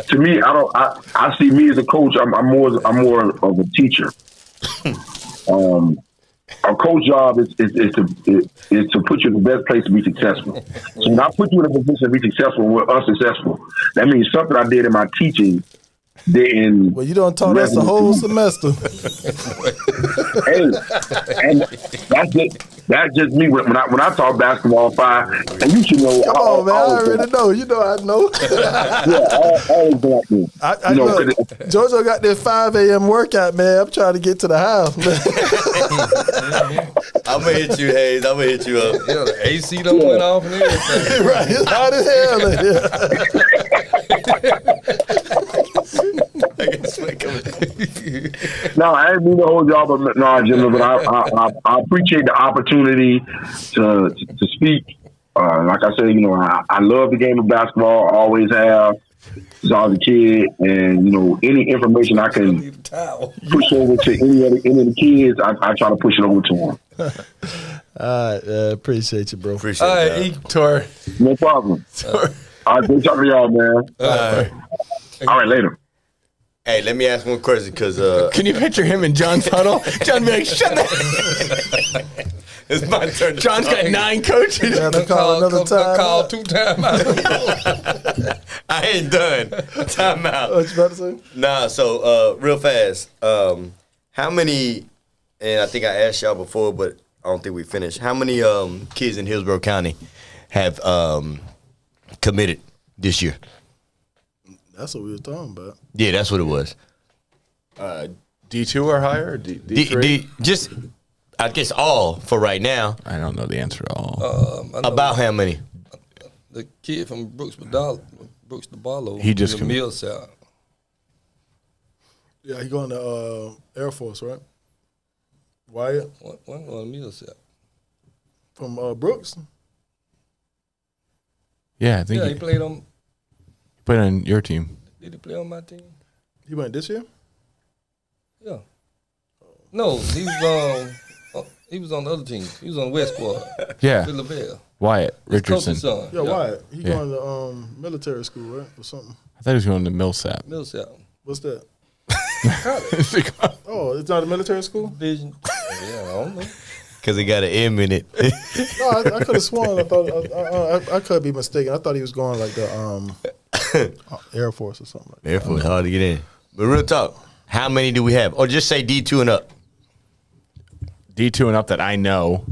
To me, I see me as a coach. I'm more of a teacher. Our coach job is to put you in the best place to be successful. So when I put you in a position to be successful, we're unsuccessful. That means something I did in my teaching didn't. Well, you don't taught us the whole semester. Hey, and that's just me. When I talk basketball 5, and you should know. Come on, man. I already know. You know I know. Yeah, I always go out there. I know. JoJo got this 5 a.m. workout, man. I'm trying to get to the house. I'm gonna hit you, Hayes. I'm gonna hit you up. Yeah, the AC done went off and everything. Right, it's hot as hell in here. No, I didn't mean the whole job of Jimmy, but I appreciate the opportunity to speak. Like I said, I love the game of basketball. I always have since I was a kid, and any information I can push over to any of the kids, I try to push it over to them. All right, appreciate you, bro. Appreciate All it. right, dog. Tor. No problem. All right, good talking to y'all, man. All right, later. Hey, let me ask one question because Can you picture him in John's huddle? John be like, shut that. it's my turn. John's got 9 coaches. Have to call another time. Call 2 times. I ain't done. Time out. What you about to say? Nah, so real fast. How many? And I think I asked y'all before, but I don't think we finished. How many kids in Hillsborough County have committed this year? That's what we were talking about. Yeah, that's what it was. D2 or higher? Or D3? Just, I guess all for right now. I don't know the answer to all. I know About how many? the kid from Brooks DeBarlo. He just the Mills out. Yeah, he going to Air Force, right? Wyatt One going to Mills out. from Brooks. Yeah, I think Yeah, he he played on. played on your team. Did he play on my team? He went this year. Yeah. No, he was on. He was on the other team. He was on the West Squad. Yeah, Philadelphia. Wyatt His Richardson. coach's son. Yeah, Wyatt. He Yeah. going to military school, right, or something. I thought he was going to Millsap. Mills out. What's that? Oh, it's not a military school. Vision. Yeah, I don't know. Because it got an M in it. No, I could have sworn. I thought I could be mistaken. I thought he was going like the Air Force or something. Like that. Therefore, it's hard to get in. But real talk, how many do we have? Or just say D2 and up. D2 and up that I know.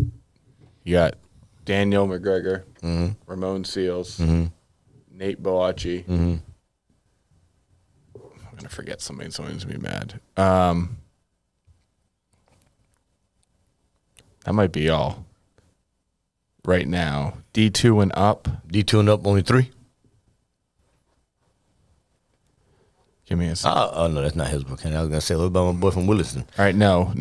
You got Daniel McGregor, Ramon Seals, Nate Boachi. I'm going to forget somebody. Someone's going to be mad. That might be all right now. D2 and up. D2 and up, only 3? Give me a second. Oh, no, that's not Hillsborough County. I was going to say, what about my boy from Williston? All right, no.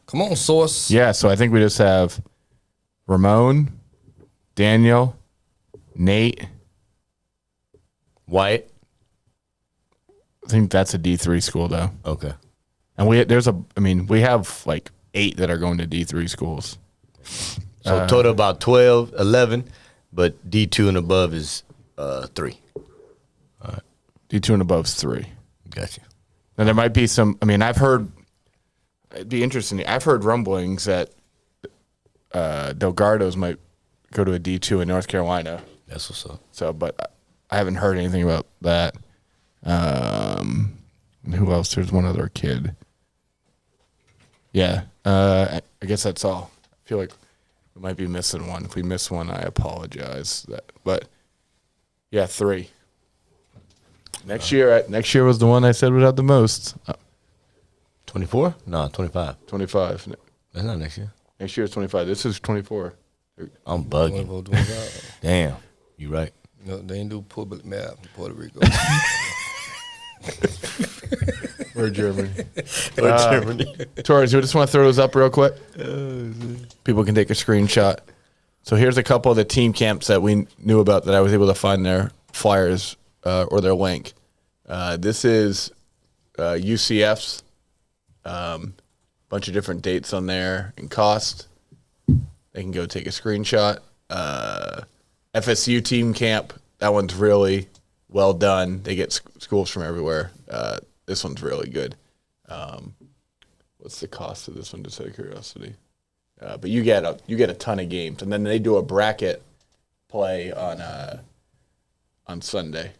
Come on, Source. Yeah, so I think we just have Ramon, Daniel, Nate. Wyatt? I think that's a D3 school though. Okay. And we have like 8 that are going to D3 schools. So total about 12, 11, but D2 and above is 3. D2 and above is 3. Gotcha. And there might be some. I've heard. It'd be interesting. I've heard rumblings that Delgardos might go to a D2 in North Carolina. That's what's up. So, but I haven't heard anything about that. And who else? There's one other kid. Yeah. I guess that's all. I feel like we might be missing one. If we miss one, I apologize. But yeah, 3. Next year was the one I said would have the most. 24? No, 25. 25. That's not next year. Next year is 25. This is 24. I'm bugging. Damn. You right. No, they ain't do public math in Puerto Rico. We're Germany. Germany. Torres, we just want to throw those up real quick. People can take a screenshot. So here's a couple of the team camps that we knew about that I was able to find their flyers or their link. This is UCF's. Bunch of different dates on there and cost. They can go take a screenshot. FSU team camp. That one's really well done. They get schools from everywhere. This one's really good. What's the cost of this one? Just out of curiosity. But you get a ton of games, and then they do a bracket play on Sunday.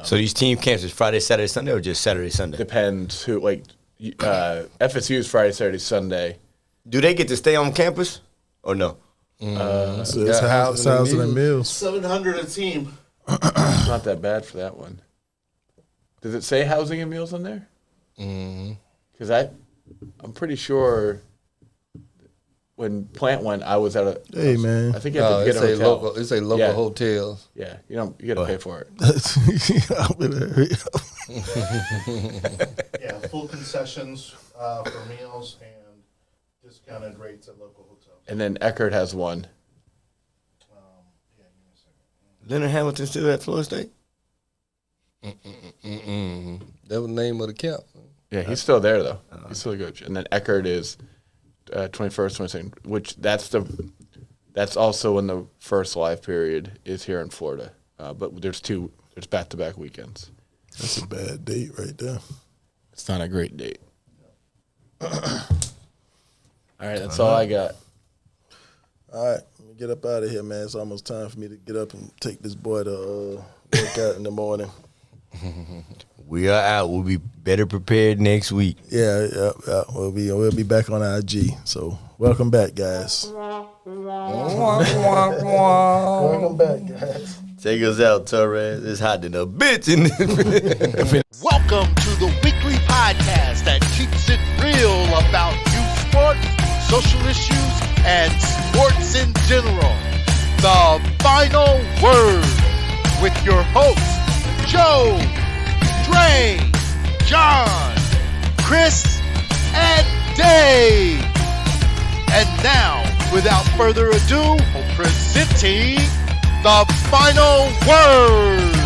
So these team camps is Friday, Saturday, Sunday, or just Saturday, Sunday? Depends who. Like FSU is Friday, Saturday, Sunday. Do they get to stay on campus or no? So it's housing and meals. 700 a team. It's not that bad for that one. Does it say housing and meals on there? Because I'm pretty sure when Plant went, I was at a. Hey, man. I think you have to get a hotel. It's a local hotels. Yeah, you got to pay for it. I'm gonna hurry up. Yeah, full concessions for meals and discounted rates at local hotels. And then Eckerd has one. Yeah, give me a second. Leonard Hamilton still at Florida State? That was the name of the camp. Yeah, he's still there though. He's still a coach. And then Eckert is 21st, 22nd, which that's also when the first live period is here in Florida. But there's back-to-back weekends. That's a bad date right there. It's not a great date. All right, that's all I got. All right, let me get up out of here, man. It's almost time for me to get up and take this boy to work out in the morning. We are out. We'll be better prepared next week. Yeah. We'll be back on IG. So welcome back, guys. Welcome back, guys. Take us out, Torres. It's hot in a bitch in this. Welcome to the weekly podcast that keeps it real about youth sports, social issues, and sports in general. The Final Word with your hosts, Joe, Dre, John, Chris, and Dave. And now, without further ado, presenting the Final Word.